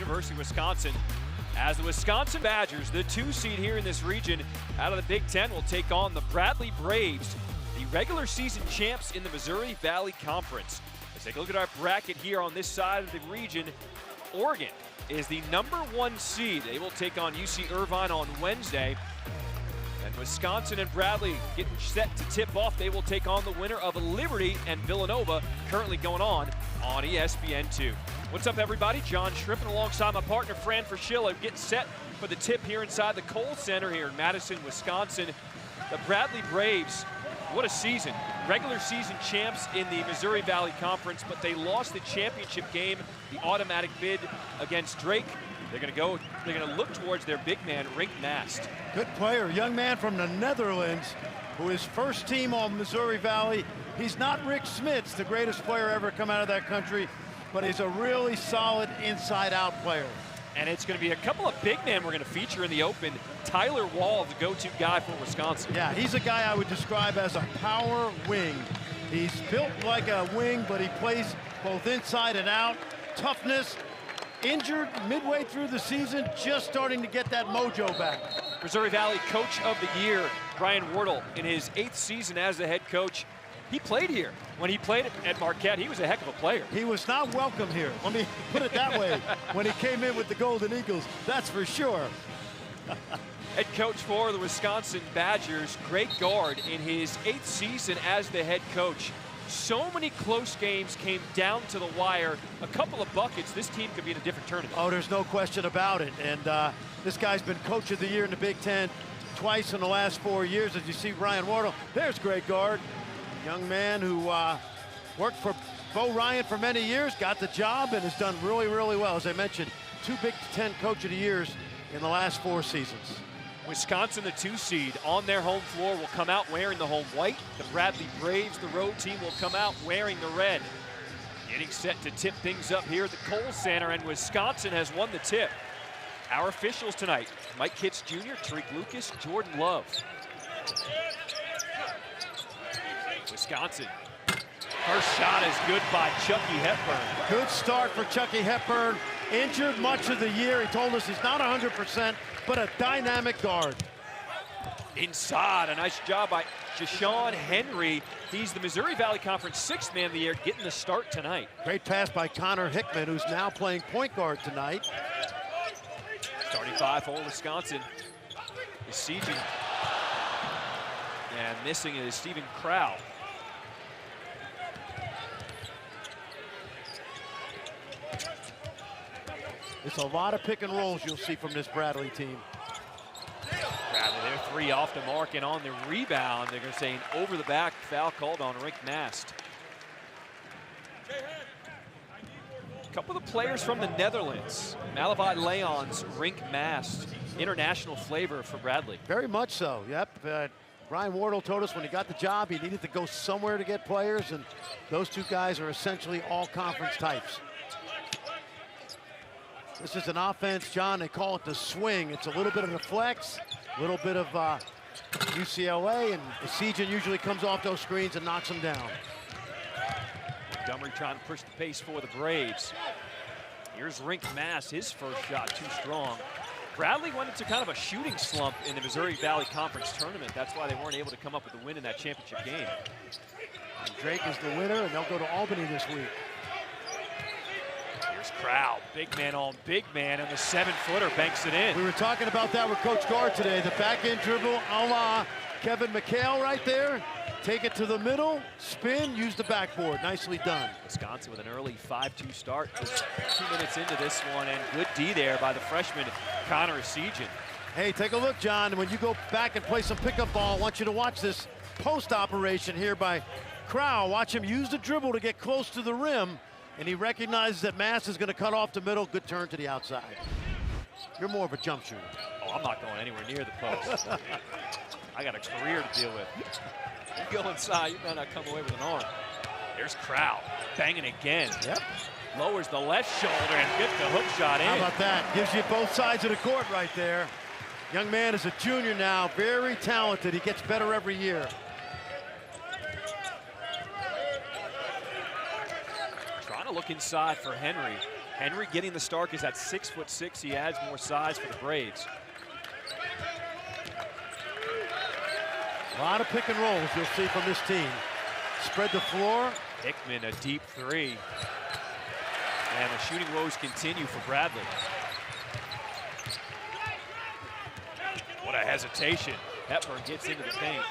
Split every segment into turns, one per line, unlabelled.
University of Wisconsin. As the Wisconsin Badgers, the 2 seed here in this region out of the Big Ten, will take on the Bradley Braves, the regular season champs in the Missouri Valley Conference. Let's take a look at our bracket here on this side of the region. Oregon is the #1 seed. They will take on UC Irvine on Wednesday. And Wisconsin and Bradley getting set to tip off. They will take on the winner of Liberty and Villanova, currently going on ESPN2. What's up, everybody? John Shrippen alongside my partner, Fran Fraschilla, getting set for the tip here inside the Kohl Center here in Madison, Wisconsin. The Bradley Braves, what a season. Regular season champs in the Missouri Valley Conference, but they lost the championship game, the automatic bid against Drake. They're gonna look towards their big man, Rink Mast.
Good player, young man from the Netherlands, who is first team all Missouri Valley. He's not Rick Smits, the greatest player ever come out of that country, but he's a really solid inside-out player.
And it's going to be a couple of big men we're going to feature in the Open. Tyler Wall, the go-to guy for Wisconsin.
Yeah, he's a guy I would describe as a power wing. He's built like a wing, but he plays both inside and out. Toughness, injured midway through the season, just starting to get that mojo back.
Missouri Valley Coach of the Year, Brian Wardle, in his 8th season as the head coach. He played here. When he played at Marquette, he was a heck of a player.
He was not welcome here. Let me put it that way. When he came in with the Golden Eagles, that's for sure.
Head coach for the Wisconsin Badgers, Greg Gard, in his 8th season as the head coach. So many close games came down to the wire. A couple of buckets, this team could be in a different tournament.
Oh, there's no question about it. And this guy's been Coach of the Year in the Big Ten twice in the last 4 years. As you see, Brian Wardle, there's Greg Gard. Young man who worked for Bo Ryan for many years, got the job, and has done really, really well. As I mentioned, 2 Big Ten Coach of the Years in the last 4 seasons.
Wisconsin, the 2 seed, on their home floor, will come out wearing the home white. The Bradley Braves, the road team, will come out wearing the red. Getting set to tip things up here at the Kohl Center, and Wisconsin has won the tip. Our officials tonight, Mike Kitts Jr., Tariq Lucas, Jordan Love. Wisconsin. First shot is good by Chucky Hepburn.
Good start for Chucky Hepburn. Injured much of the year. He told us he's not 100%, but a dynamic guard.
Inside, a nice job by Jashawn Henry. He's the Missouri Valley Conference 6th man of the year, getting the start tonight.
Great pass by Connor Hickman, who's now playing point guard tonight.
Starting 5 for Wisconsin is sieging. And missing is Stephen Crow.
It's a lot of pick and rolls you'll see from this Bradley team.
Bradley, they're 3 off the mark, and on the rebound, they're going to say an over the back foul called on Rink Mast. A couple of the players from the Netherlands. Malavi Leon's Rink Mast, international flavor for Bradley.
Very much so, yep. Brian Wardle told us when he got the job, he needed to go somewhere to get players, and those 2 guys are essentially all conference types. This is an offense, John, they call it the swing. It's a little bit of a flex, a little bit of UCLA, and the Seagen usually comes off those screens and knocks them down.
Montgomery trying to push the pace for the Braves. Here's Rink Mast, his first shot too strong. Bradley went into kind of a shooting slump in the Missouri Valley Conference tournament. That's why they weren't able to come up with a win in that championship game.
And Drake is the winner, and they'll go to Albany this week.
Here's Crow, big man on big man, and the 7-footer banks it in.
We were talking about that with Coach Gard today. The back-end dribble, a la Kevin McHale right there. Take it to the middle, spin, use the backboard. Nicely done.
Wisconsin with an early 5-2 start. Just 2 minutes into this one, and good D there by the freshman, Connor Siegen.
Hey, take a look, John. When you go back and play some pickup ball, I want you to watch this post operation here by Crow. Watch him use the dribble to get close to the rim, and he recognizes that Mast is going to cut off the middle. Good turn to the outside. You're more of a jump shooter.
Oh, I'm not going anywhere near the post. I got a career to deal with. You go inside, you better not come away with an arm. There's Crow, banging again.
Yep.
Lowers the left shoulder and gets the hook shot in.
How about that? Gives you both sides of the court right there. Young man is a junior now, very talented. He gets better every year.
Trying to look inside for Henry. Henry getting the start because at 6'6", he adds more size for the Braves.
A lot of pick and rolls you'll see from this team. Spread the floor.
Hickman, a deep three. And the shooting woes continue for Bradley. What a hesitation. Hepburn gets into the paint.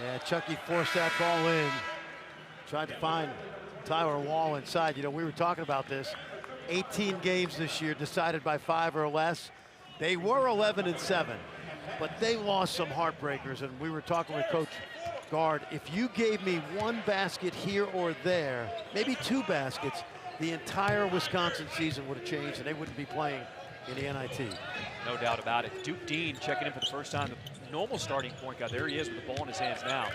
Yeah, Chucky forced that ball in. Tried to find Tyler Wall inside. You know, we were talking about this. 18 games this year decided by 5 or less. They were 11-7, but they lost some heartbreakers. And we were talking with Coach Guard. If you gave me one basket here or there, maybe 2 baskets, the entire Wisconsin season would have changed and they wouldn't be playing in the NIT.
No doubt about it. Duke Dean checking in for the first time. The normal starting point guard. There he is with the ball in his hands now.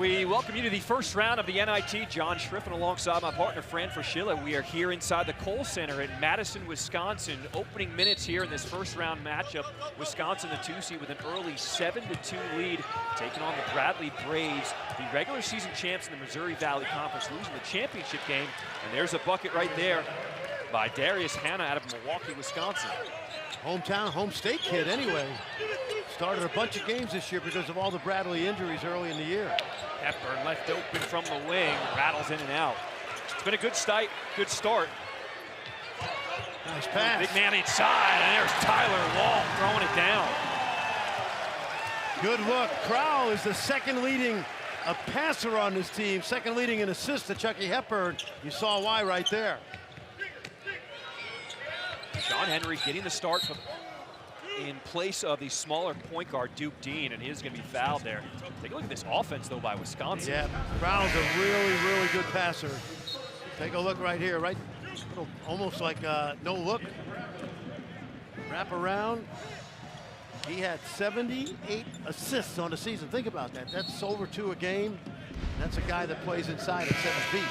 We welcome you to the first round of the NIT. John Schriffen alongside my partner Fran Fraschilla. We are here inside the Kohl Center in Madison, Wisconsin. Opening minutes here in this first round matchup. Wisconsin, the 2 seed, with an early 7-2 lead, taking on the Bradley Braves, the regular season champs in the Missouri Valley Conference, losing the championship game. And there's a bucket right there by Darius Hanna out of Milwaukee, Wisconsin.
Hometown, home state kid anyway. Started a bunch of games this year because of all the Bradley injuries early in the year.
Hepburn left open from the wing, rattles in and out. It's been a good start.
Nice pass.
Big man inside, and there's Tyler Wall throwing it down.
Good look. Crowell is the second leading passer on this team, second leading in assists to Chucky Hepburn. You saw why right there.
John Henry getting the start in place of the smaller point guard Duke Dean, and he is going to be fouled there. Take a look at this offense, though, by Wisconsin.
Yeah, Crowell's a really, really good passer. Take a look right here, right? Almost like no look. Wrap around. He had 78 assists on the season. Think about that. That's over 2 a game. That's a guy that plays inside at 7 feet.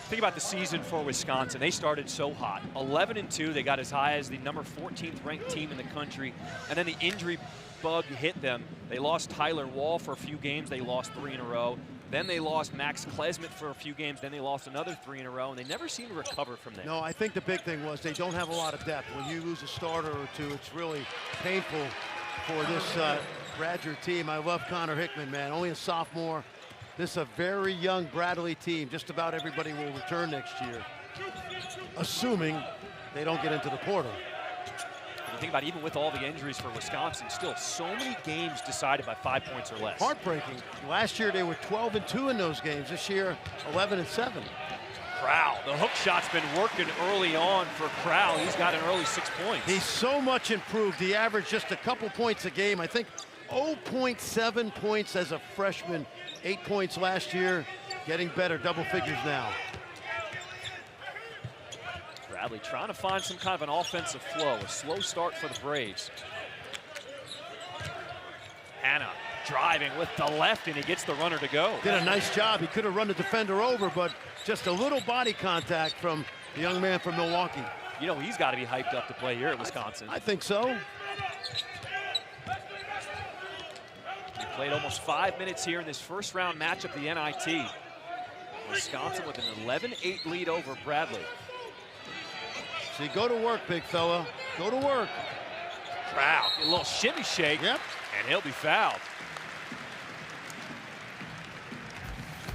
Think about the season for Wisconsin. They started so hot. 11-2. They got as high as the number 14th ranked team in the country. And then the injury bug hit them. They lost Tyler Wall for a few games. They lost 3 in a row. Then they lost Max Klesmit for a few games. Then they lost another 3 in a row. And they never seem to recover from that.
No, I think the big thing was they don't have a lot of depth. When you lose a starter or 2, it's really painful for this Bradger team. I love Connor Hickman, man. Only a sophomore. This is a very young Bradley team. Just about everybody will return next year, assuming they don't get into the portal.
When you think about it, even with all the injuries for Wisconsin, still so many games decided by 5 points or less.
Heartbreaking. Last year they were 12-2 in those games. This year, 11-7.
Crowell, the hook shot's been working early on for Crowell. He's got an early 6 points.
He's so much improved. He averaged just a couple points a game. I think 0.7 points as a freshman. 8 points last year, getting better, double figures now.
Bradley trying to find some kind of an offensive flow. A slow start for the Braves. Hanna driving with the left, and he gets the runner to go.
Did a nice job. He could have run the defender over, but just a little body contact from the young man from Milwaukee.
You know, he's got to be hyped up to play here at Wisconsin.
I think so.
He played almost 5 minutes here in this first round matchup, the NIT. Wisconsin with an 11-8 lead over Bradley.
See, go to work, big fella. Go to work.
Crowell, a little shimmy shake,
yep,
and he'll be fouled.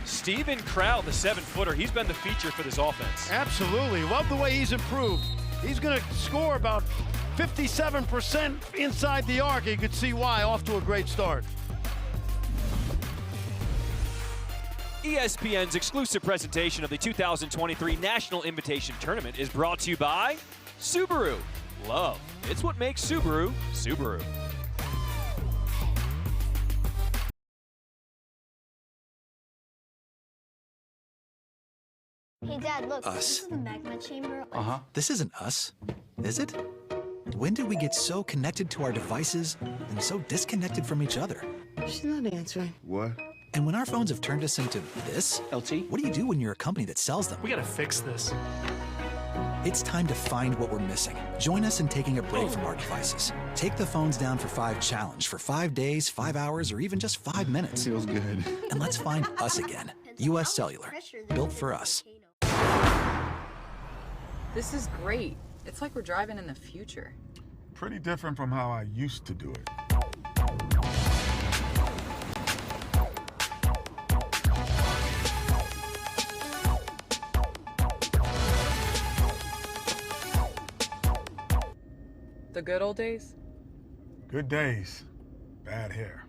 Steven Crowell, the 7-footer, he's been the feature for this offense.
Absolutely. Love the way he's improved. He's going to score about 57% inside the arc. You could see why. Off to a great start.
ESPN's exclusive presentation of the 2023 National Invitation Tournament is brought to you by Subaru. Love, it's what makes Subaru, Subaru.
Hey, Dad, look.
Us.
This is the magma chamber.
Uh-huh. This isn't us, is it? When did we get so connected to our devices and so disconnected from each other?
She's not answering.
What?
And when our phones have turned us into this,
LT?
what do you do when you're a company that sells them?
We gotta fix this.
It's time to find what we're missing. Join us in taking a break from our devices. Take the phones down for 5 challenge for 5 days, 5 hours, or even just 5 minutes.
Feels good.
And let's find us again. U.S. Cellular, built for us.
This is great. It's like we're driving in the future.
Pretty different from how I used to do it.
The good old days?
Good days, bad hair.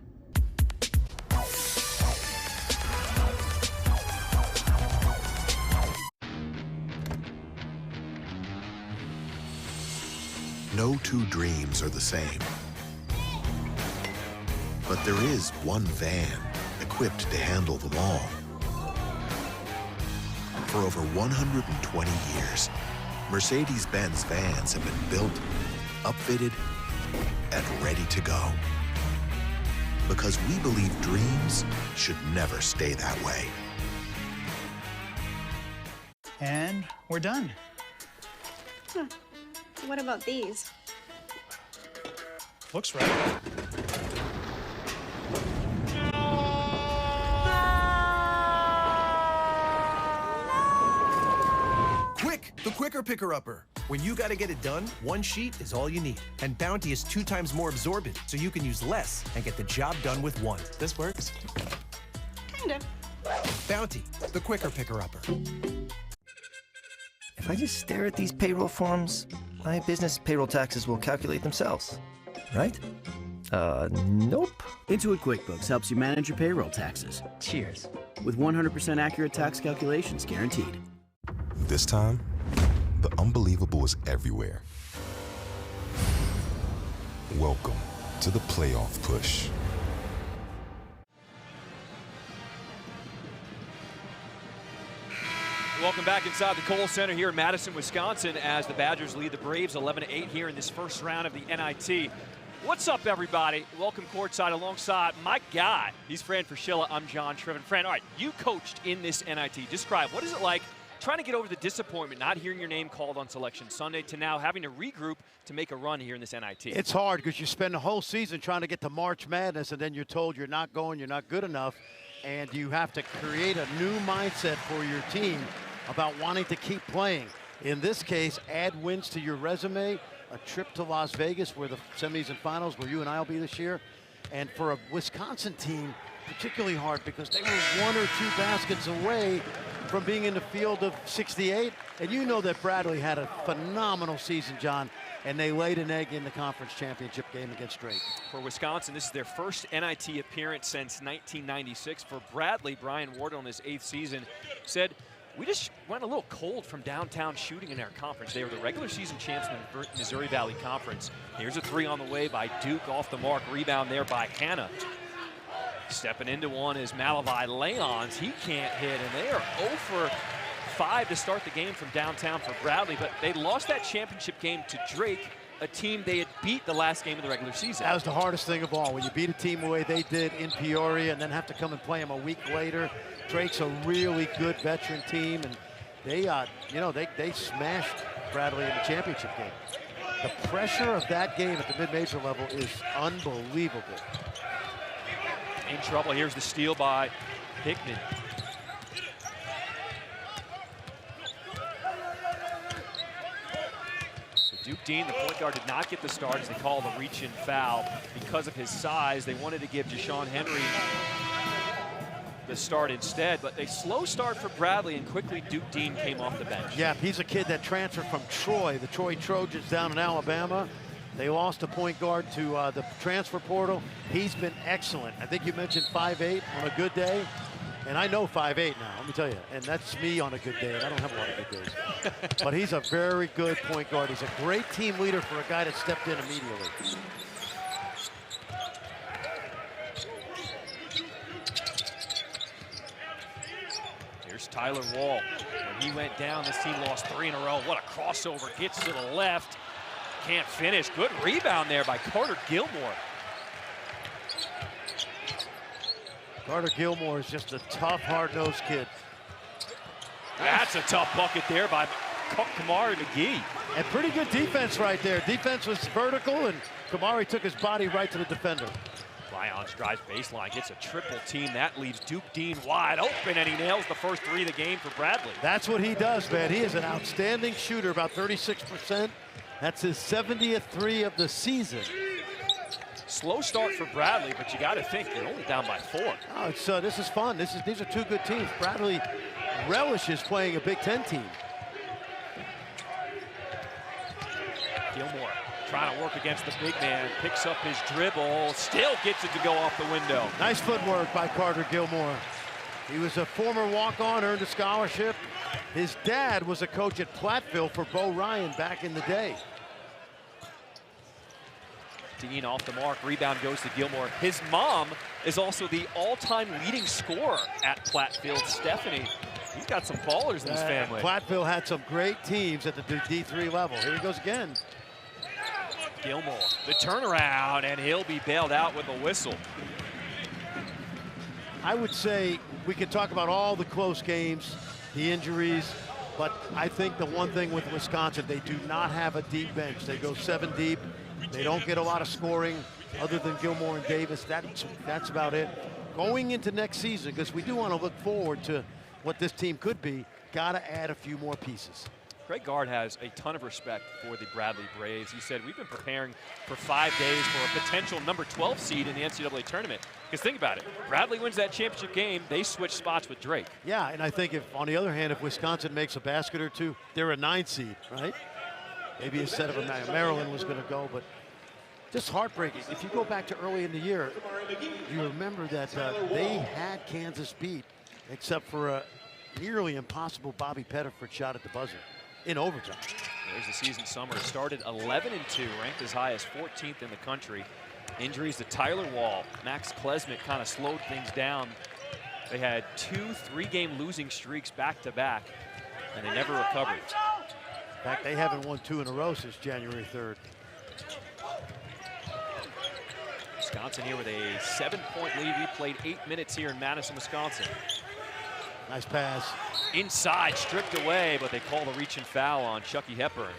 No two dreams are the same. But there is one van equipped to handle them all. For over 120 years, Mercedes-Benz vans have been built, upfitted, and ready to go. Because we believe dreams should never stay that way.
And we're done.
What about these?
Looks right.
Quick, the quicker picker-upper. When you gotta get it done, one sheet is all you need. And Bounty is 2 times more absorbent, so you can use less and get the job done with one.
This works.
Kind of.
Bounty, the quicker picker-upper.
If I just stare at these payroll forms, my business payroll taxes will calculate themselves, right? Nope.
Intuit QuickBooks helps you manage your payroll taxes.
Cheers.
With 100% accurate tax calculations guaranteed.
This time, the unbelievable is everywhere. Welcome to the playoff push.
Welcome back inside the Kohl Center here in Madison, Wisconsin, as the Badgers lead the Braves 11-8 here in this first round of the NIT. What's up, everybody? Welcome courtside alongside my guy. He's Fran Fraschilla. I'm John Triven. Fran, all right, you coached in this NIT. Describe, what is it like trying to get over the disappointment, not hearing your name called on Selection Sunday, to now having to regroup to make a run here in this NIT?
It's hard because you spend the whole season trying to get to March Madness, and then you're told you're not going, you're not good enough, and you have to create a new mindset for your team about wanting to keep playing. In this case, add wins to your resume, a trip to Las Vegas where the semis and finals where you and I will be this year. And for a Wisconsin team, particularly hard because they were 1 or 2 baskets away from being in the field of 68. And you know that Bradley had a phenomenal season, John, and they laid an egg in the conference championship game against Drake.
For Wisconsin, this is their first NIT appearance since 1996. For Bradley, Brian Wardle in his 8th season said, "We just went a little cold from downtown shooting in our conference. They were the regular season champs in the Missouri Valley Conference. Here's a 3 on the way by Duke off the mark. Rebound there by Hannah. Stepping into one is Malavi Leons. He can't hit, and they are 0 for 5 to start the game from downtown for Bradley, but they lost that championship game to Drake, a team they had beat the last game of the regular season.
That was the hardest thing of all. When you beat a team the way they did in Peoria and then have to come and play them a week later. Drake's a really good veteran team, and they, they smashed Bradley in the championship game. The pressure of that game at the mid-major level is unbelievable.
In trouble. Here's the steal by Hickman. So Duke Dean, the point guard, did not get the start as they call the reach-in foul. Because of his size, they wanted to give Deshaun Henry the start instead, but a slow start for Bradley, and quickly Duke Dean came off the bench.
Yeah, he's a kid that transferred from Troy, the Troy Trojans down in Alabama. They lost a point guard to the transfer portal. He's been excellent. I think you mentioned 5'8" on a good day, and I know 5'8" now, let me tell you, and that's me on a good day, and I don't have a lot of good days. But he's a very good point guard. He's a great team leader for a guy that stepped in immediately.
Here's Tyler Wall. When he went down, this team lost 3 in a row. What a crossover, gets to the left. Can't finish. Good rebound there by Carter Gilmore.
Carter Gilmore is just a tough, hard-nosed kid.
That's a tough bucket there by Kamari McGee.
And pretty good defense right there. Defense was vertical, and Kamari took his body right to the defender.
Lyons drives baseline, gets a triple team. That leaves Duke Dean wide open, and he nails the first three of the game for Bradley.
That's what he does, man. He is an outstanding shooter, about 36%. That's his 70th three of the season.
Slow start for Bradley, but you got to think they're only down by 4.
Oh, this is fun. These are two good teams. Bradley relishes playing a Big Ten team.
Gilmore trying to work against the big man, picks up his dribble, still gets it to go off the window.
Nice footwork by Carter Gilmore. He was a former walk-on, earned a scholarship. His dad was a coach at Platteville for Bo Ryan back in the day.
Dean off the mark, rebound goes to Gilmore. His mom is also the all-time leading scorer at Platteville, Stephanie. He's got some ballers in his family.
Platteville had some great teams at the D3 level. Here he goes again.
Gilmore, the turnaround, and he'll be bailed out with a whistle.
I would say we could talk about all the close games, the injuries, but I think the one thing with Wisconsin, they do not have a deep bench. They go 7 deep. They don't get a lot of scoring other than Gilmore and Davis. That's about it. Going into next season, because we do want to look forward to what this team could be, got to add a few more pieces.
Greg Gard has a ton of respect for the Bradley Braves. He said, we've been preparing for 5 days for a potential number 12 seed in the NCAA tournament. Because think about it, Bradley wins that championship game, they switch spots with Drake.
Yeah, and I think if, on the other hand, if Wisconsin makes a basket or two, they're a 9 seed, right? Maybe instead of a 9, Maryland was going to go, but just heartbreaking. If you go back to early in the year, you remember that they had Kansas beat, except for a nearly impossible Bobby Pettiford shot at the buzzer in overtime.
There's the season summer. It started 11-2, ranked as high as 14th in the country. Injuries to Tyler Wall. Max Klesmit kind of slowed things down. They had 2 3-game losing streaks back-to-back, and they never recovered.
In fact, they haven't won 2 in a row since January 3rd.
Wisconsin here with a 7-point lead. We played 8 minutes here in Madison, Wisconsin.
Nice pass.
Inside, stripped away, but they call the reach and foul on Chucky Hepburn.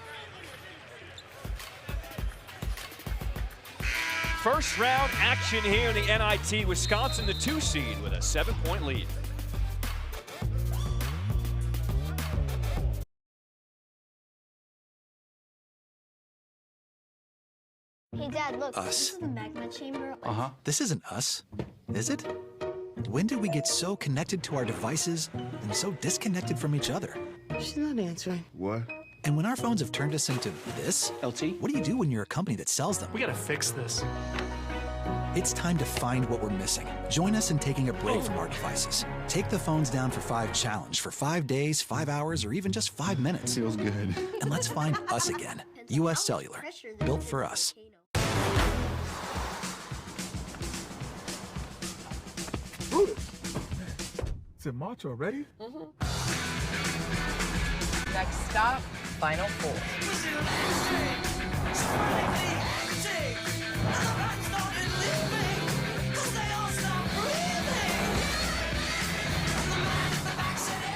First round action here in the NIT. Wisconsin, the 2 seed, with a 7-point lead.
Hey, Dad, look.
Us.
This is the magma chamber.
Uh-huh. This isn't us, is it? When did we get so connected to our devices and so disconnected from each other?
She's not answering.
What?
And when our phones have turned us into this,
LT?
what do you do when you're a company that sells them?
We gotta fix this.
It's time to find what we're missing. Join us in taking a break from our devices. Take the phones down for 5 challenge for 5 days, 5 hours, or even just 5 minutes.
Feels good.
And let's find us again. U.S. Cellular, built for us.
Is it March already?
Next stop, Final Four.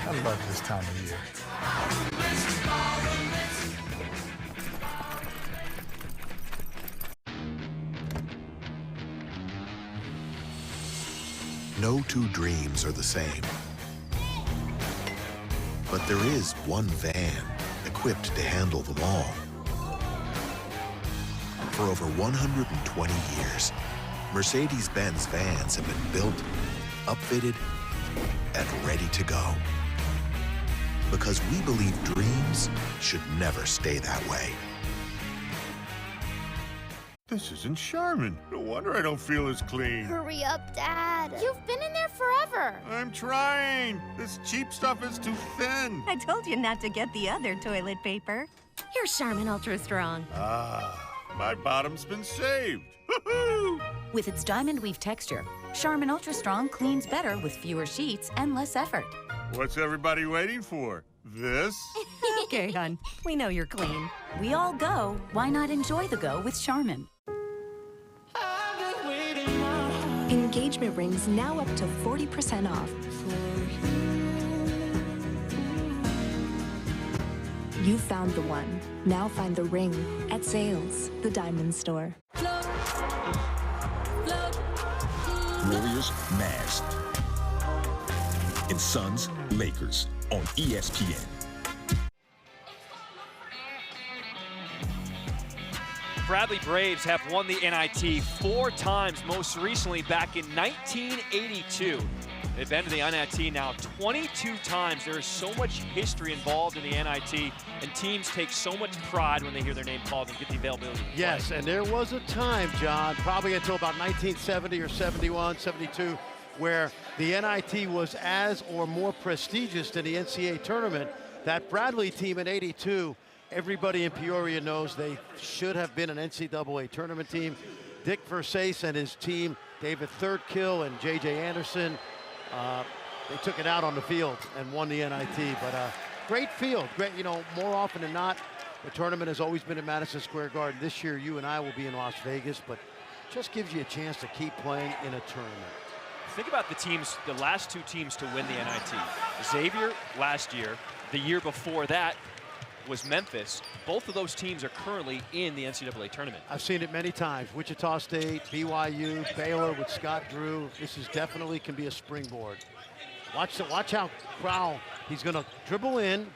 I love this time of year.
No 2 dreams are the same. But there is one van equipped to handle them all. For over 120 years, Mercedes-Benz vans have been built, upfitted, and ready to go. Because we believe dreams should never stay that way.
This isn't Charmin. No wonder I don't feel as clean.
Hurry up, Dad. You've been in there forever.
I'm trying. This cheap stuff is too thin.
I told you not to get the other toilet paper. Here's Charmin Ultra Strong.
Ah, my bottom's been saved.
With its diamond weave texture, Charmin Ultra Strong cleans better with fewer sheets and less effort.
What's everybody waiting for? This?
Okay, hon. We know you're clean. We all go. Why not enjoy the go with Charmin?
I've been waiting my whole
Engagement rings now up to 40% off. You found the one. Now find the ring at Sales, the diamond store.
Warriors, Mavs. And Suns, Lakers on ESPN.
Bradley Braves have won the NIT 4 times, most recently back in 1982. They've been to the NIT now 22 times. There is so much history involved in the NIT, and teams take so much pride when they hear their name called and get the availability.
Yes, and there was a time, John, probably until about 1970 or 71, 72, where the NIT was as or more prestigious than the NCAA tournament. That Bradley team in '82, everybody in Peoria knows they should have been an NCAA tournament team. Dick Versace and his team, David Thirdkill and J.J. Anderson, they took it out on the field and won the NIT. But great field, great. You know, more often than not, the tournament has always been at Madison Square Garden. This year, you and I will be in Las Vegas, but just gives you a chance to keep playing in a tournament.
Think about the teams, the last 2 teams to win the NIT. Xavier last year, the year before that was Memphis. Both of those teams are currently in the NCAA tournament.
I've seen it many times. Wichita State, BYU, Baylor with Scott Drew. This is definitely can be a springboard. Watch how Kohl, he's going to dribble in,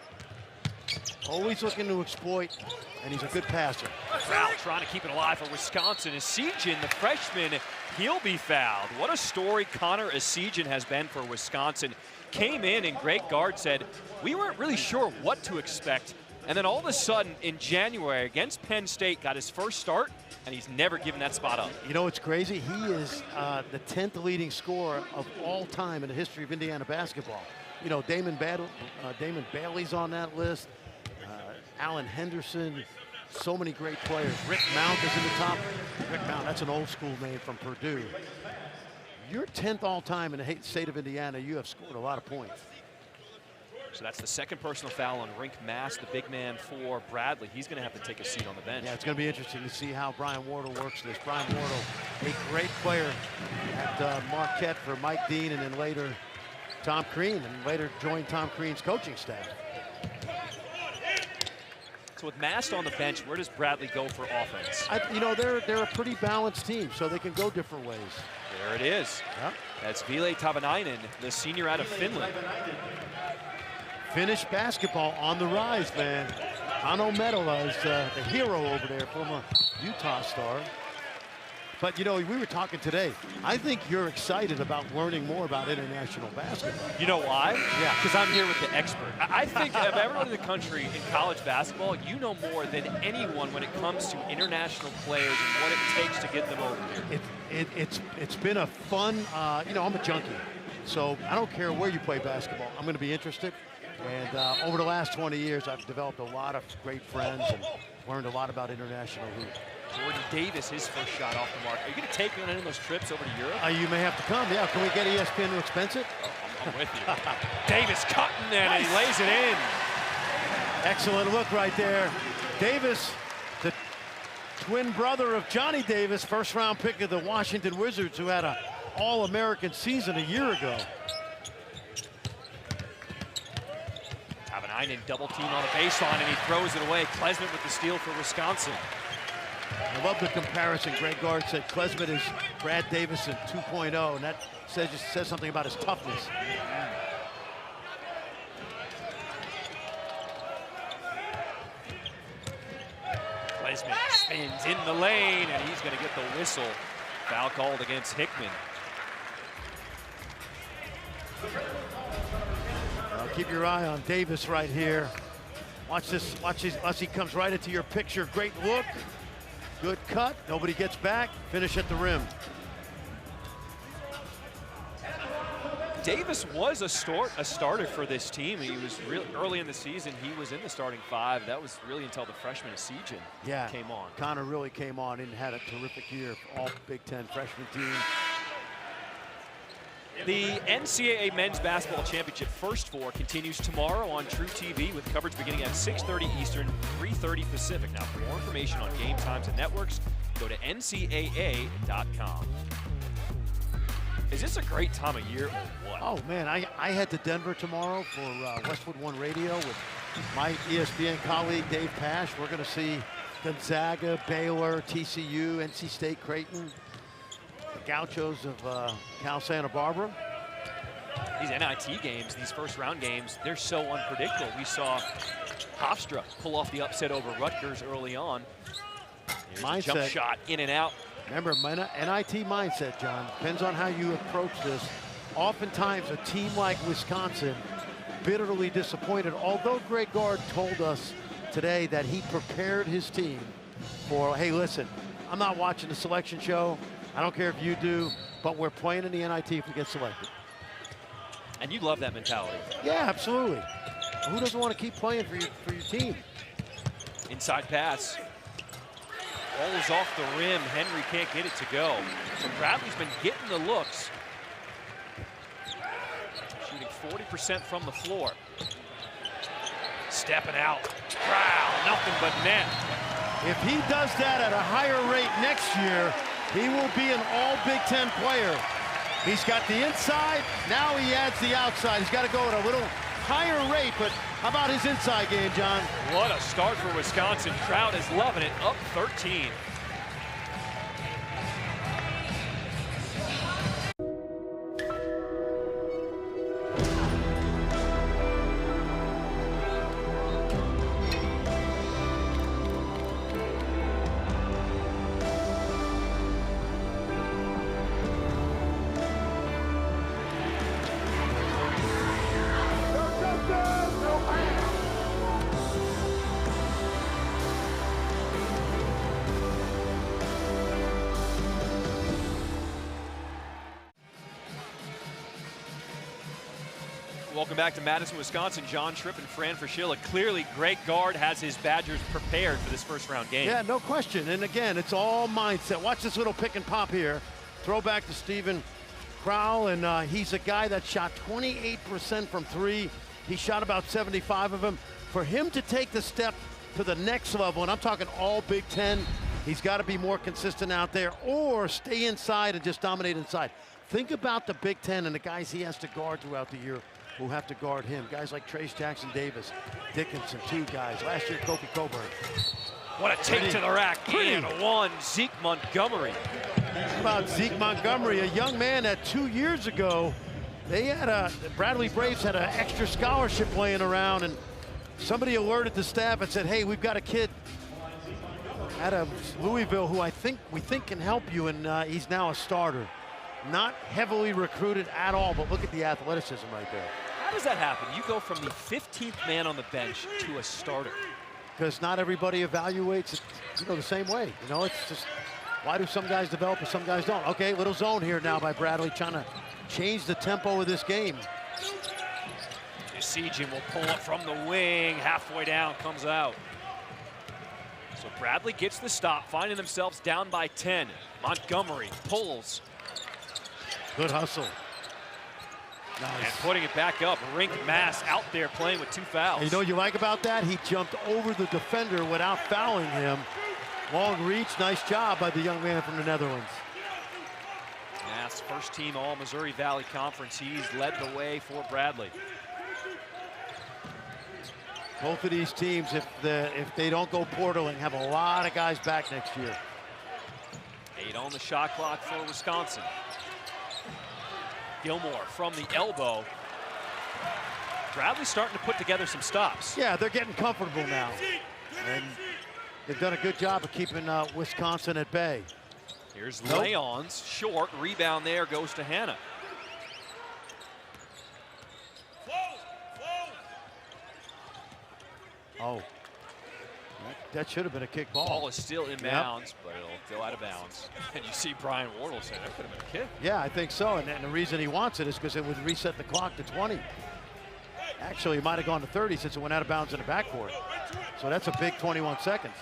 always looking to exploit, and he's a good passer.
Kohl trying to keep it alive for Wisconsin. Essegian, the freshman, he'll be fouled. What a story Connor Essegian has been for Wisconsin. Came in and Greg Gard said, we weren't really sure what to expect. And then all of a sudden in January against Penn State got his first start, and he's never given that spot up.
You know what's crazy? He is the 10th leading scorer of all time in the history of Indiana basketball. You know, Damon Bailey's on that list, Alan Henderson, so many great players. Rick Mount is in the top. Rick Mount, that's an old school name from Purdue. You're 10th all time in the state of Indiana. You have scored a lot of points.
So that's the second personal foul on Rink Mass, the big man for Bradley. He's going to have to take a seat on the bench.
Yeah, it's going to be interesting to see how Brian Wardle works this. Brian Wardle, a great player at Marquette for Mike Dean, and then later Tom Crean, and later joined Tom Crean's coaching staff.
So with Mast on the bench, where does Bradley go for offense?
You know, they're a pretty balanced team, so they can go different ways.
There it is.
Yep.
That's Ville Tavanainen, the senior out of Finland.
Finnish basketball on the rise, man. Hanno Metala is the hero over there, former Utah star. But, you know, we were talking today. I think you're excited about learning more about international basketball.
You know why?
Yeah.
Because I'm here with the expert. I think of everyone in the country in college basketball, you know more than anyone when it comes to international players and what it takes to get them over here.
It's been a fun, you know, I'm a junkie. So I don't care where you play basketball. I'm going to be interested. And over the last 20 years, I've developed a lot of great friends and learned a lot about international hoops.
Jordan Davis, his first shot off the mark. Are you going to take one of those trips over to Europe?
You may have to come. Yeah, can we get ESPN to expense it?
I'm with you. Davis cutting then, and he lays it in.
Excellent look right there. Davis, the twin brother of Johnny Davis, first-round pick of the Washington Wizards, who had an All-American season a year ago.
Tavanainen double team on the baseline, and he throws it away. Klesmit with the steal for Wisconsin.
I love the comparison. Greg Gard said Klesmit is Brad Davison 2.0, and that says something about his toughness.
Klesmit spins in the lane, and he's going to get the whistle. Foul called against Hickman.
Keep your eye on Davis right here. Watch this, as he comes right into your picture. Great look, good cut, nobody gets back, finish at the rim.
Davis was a starter for this team. He was really early in the season. He was in the starting 5. That was really until the freshman Essegian came on.
Connor really came on and had a terrific year for all Big Ten freshman team.
The NCAA Men's Basketball Championship First Four continues tomorrow on True TV with coverage beginning at 6:30 Eastern, 3:30 Pacific. Now, for more information on game times and networks, go to ncaa.com. Is this a great time of year or what?
Oh, man, I head to Denver tomorrow for Westwood One Radio with my ESPN colleague, Dave Pash. We're going to see Gonzaga, Baylor, TCU, NC State, Creighton, the Gauchos of Cal Santa Barbara.
These NIT games, these first-round games, they're so unpredictable. We saw Hofstra pull off the upset over Rutgers early on. Mindset. Jump shot in and out.
Remember, NIT mindset, John. Depends on how you approach this. Oftentimes, a team like Wisconsin, bitterly disappointed, although Greg Gard told us today that he prepared his team for, hey, listen, I'm not watching the selection show. I don't care if you do, but we're playing in the NIT if we get selected.
And you love that mentality.
Yeah, absolutely. Who doesn't want to keep playing for your team?
Inside pass. Rolls off the rim. Henry can't get it to go. So Bradley's been getting the looks. Shooting 40% from the floor. Stepping out. Wow, nothing but net.
If he does that at a higher rate next year, he will be an all Big Ten player. He's got the inside, now he adds the outside. He's got to go at a little higher rate, but how about his inside game, John?
What a start for Wisconsin. Crowd is loving it, up 13. Welcome back to Madison, Wisconsin. John Tripp and Fran Fraschilla. Clearly, Greg Gard has his Badgers prepared for this first-round game.
Yeah, no question. And again, it's all mindset. Watch this little pick and pop here. Throw back to Steven Crowell, and he's a guy that shot 28% from three. He shot about 75 of them. For him to take the step to the next level, and I'm talking all Big Ten, he's got to be more consistent out there or stay inside and just dominate inside. Think about the Big Ten and the guys he has to guard throughout the year who have to guard him. Guys like Trace Jackson Davis, Dickinson, two guys. Last year, Kofi Coburn.
What a take to the rack. And one, Zeke Montgomery.
How about Zeke Montgomery, a young man that 2 years ago, they had Bradley Braves had an extra scholarship laying around, and somebody alerted the staff and said, hey, we've got a kid out of Louisville who we think can help you, and he's now a starter. Not heavily recruited at all, but look at the athleticism right there.
How does that happen? You go from the 15th man on the bench to a starter.
Because not everybody evaluates it, the same way. It's just, why do some guys develop and some guys don't? Okay, little zone here now by Bradley, trying to change the tempo of this game.
Sejin will pull up from the wing, halfway down, comes out. So Bradley gets the stop, finding themselves down by 10. Montgomery pulls.
Good hustle. Nice.
And putting it back up. Rink Mass out there playing with two fouls.
And you know what you like about that? He jumped over the defender without fouling him. Long reach, nice job by the young man from the Netherlands.
Mass, first team all Missouri Valley Conference. He's led the way for Bradley.
Both of these teams, if they don't go portaling, have a lot of guys back next year.
8 on the shot clock for Wisconsin. Gilmore from the elbow. Bradley's starting to put together some stops.
Yeah, they're getting comfortable now. And they've done a good job of keeping Wisconsin at bay.
Here's Leon's short rebound there, goes to Hannah.
Oh, that should have been a kick ball.
Ball is still in bounds, but it'll go out of bounds. And you see Brian Wardle say that could have been a kick.
Yeah, I think so. And the reason he wants it is because it would reset the clock to 20. Actually, it might have gone to 30 since it went out of bounds in the backcourt. So that's a big 21 seconds.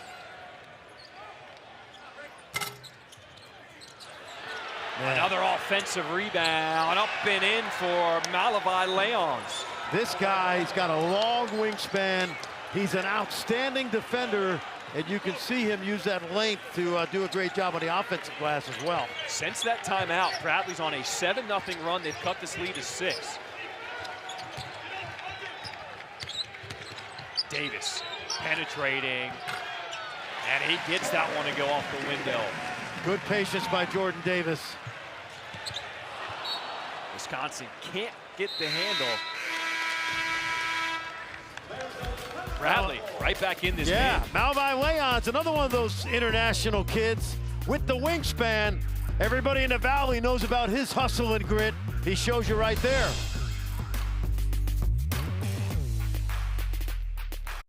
Yeah. Another offensive rebound, up and in for Malavi Leons.
This guy's got a long wingspan. He's an outstanding defender, And you can see him use that length to do a great job on the offensive glass as well.
Since that timeout, Bradley's on a 7-0 run. They've cut this lead to 6. Davis penetrating, and he gets that one to go off the window.
Good patience by Jordan Davis.
Wisconsin can't get the handle. Bradley right back in this game.
Yeah, Malvi Leon's another one of those international kids with the wingspan. Everybody in the Valley knows about his hustle and grit. He shows you right there.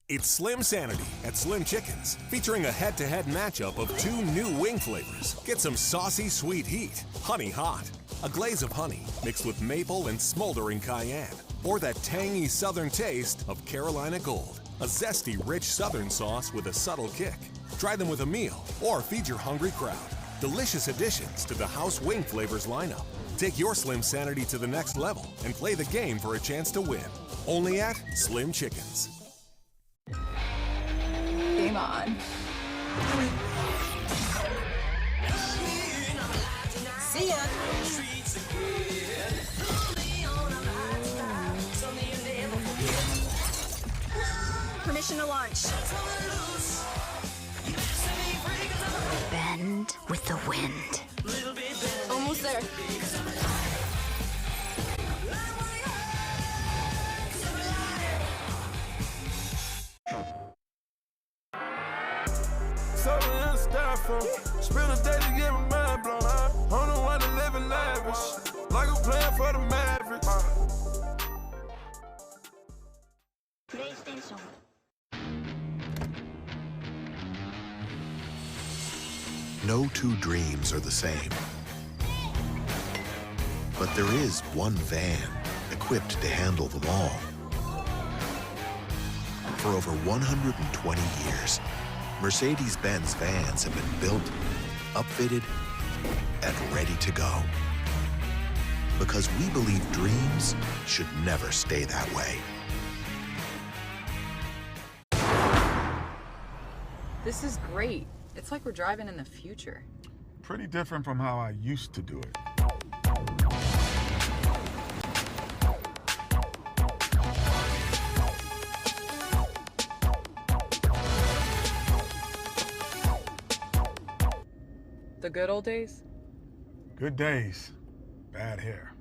It's Slim Sanity at Slim Chickens, featuring a head-to-head matchup of 2 new wing flavors. Get some saucy sweet heat, honey hot, a glaze of honey mixed with maple and smoldering cayenne, or that tangy southern taste of Carolina Gold, a zesty rich southern sauce with a subtle kick. Try them with a meal or feed your hungry crowd. Delicious additions to the house wing flavors lineup. Take your Slim Sanity to the next level and play the game for a chance to win. Only at Slim Chickens.
Game on.
See ya.
Permission to launch.
Bend with the wind.
Almost there.
Spend a day to get my mind blown. I don't know why they living lavish, like I'm playing for the Mavericks.
PlayStation.
No 2 dreams are the same. But there is one van equipped to handle them all. For over 120 years, Mercedes-Benz vans have been built, upfitted, and ready to go. Because we believe dreams should never stay that way.
This is great. It's like we're driving in the future.
Pretty different from how I used to do it.
The good old days?
Good days, bad hair.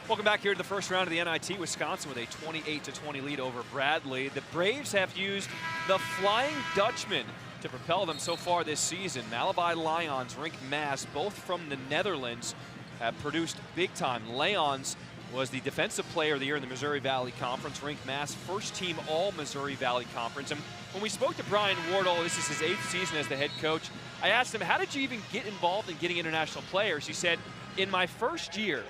Welcome back here to the first round of the NIT. Wisconsin with a 28-20 lead over Bradley. The Braves have used the Flying Dutchman to propel them so far this season. Malawi Lions, Rink Maas, both from the Netherlands, have produced big time. Lions was the Defensive Player of the Year in the Missouri Valley Conference. Rink Maas, first team All-Missouri Valley Conference. And when we spoke to Brian Wardle, this is his 8th season as the head coach, I asked him, how did you even get involved in getting international players? He said, in my first year,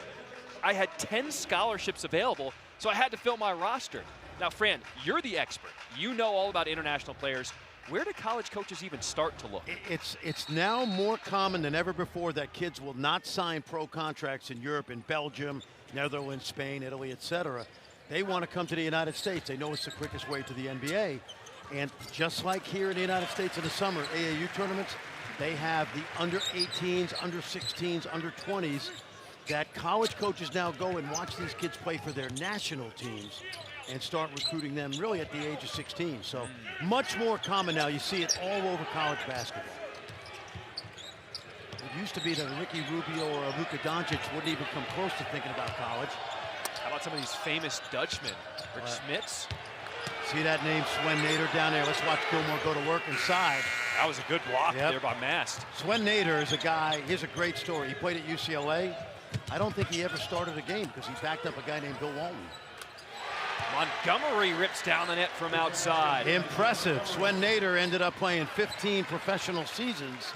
I had 10 scholarships available, so I had to fill my roster. Now, Fran, you're the expert. You know all about international players. Where do college coaches even start to look?
It's now more common than ever before that kids will not sign pro contracts in Europe, in Belgium, Netherlands, Spain, Italy, etc. They want to come to the United States. They know it's the quickest way to the NBA. And just like here in the United States in the summer, AAU tournaments, they have the under 18s, under 16s, under 20s, that college coaches now go and watch these kids play for their national teams and start recruiting them really at the age of 16. So much more common now. You see it all over college basketball. It used to be that Ricky Rubio or Luka Doncic wouldn't even come close to thinking about college.
How about some of these famous Dutchmen? Rich Smits.
See that name, Swen Nader, down there. Let's watch Gilmore go to work inside.
That was a good block there by Mast.
Swen Nader is a guy, here's a great story. He played at UCLA. I don't think he ever started a game because he backed up a guy named Bill Walton.
Montgomery rips down the net from outside.
Impressive. Swen Nader ended up playing 15 professional seasons,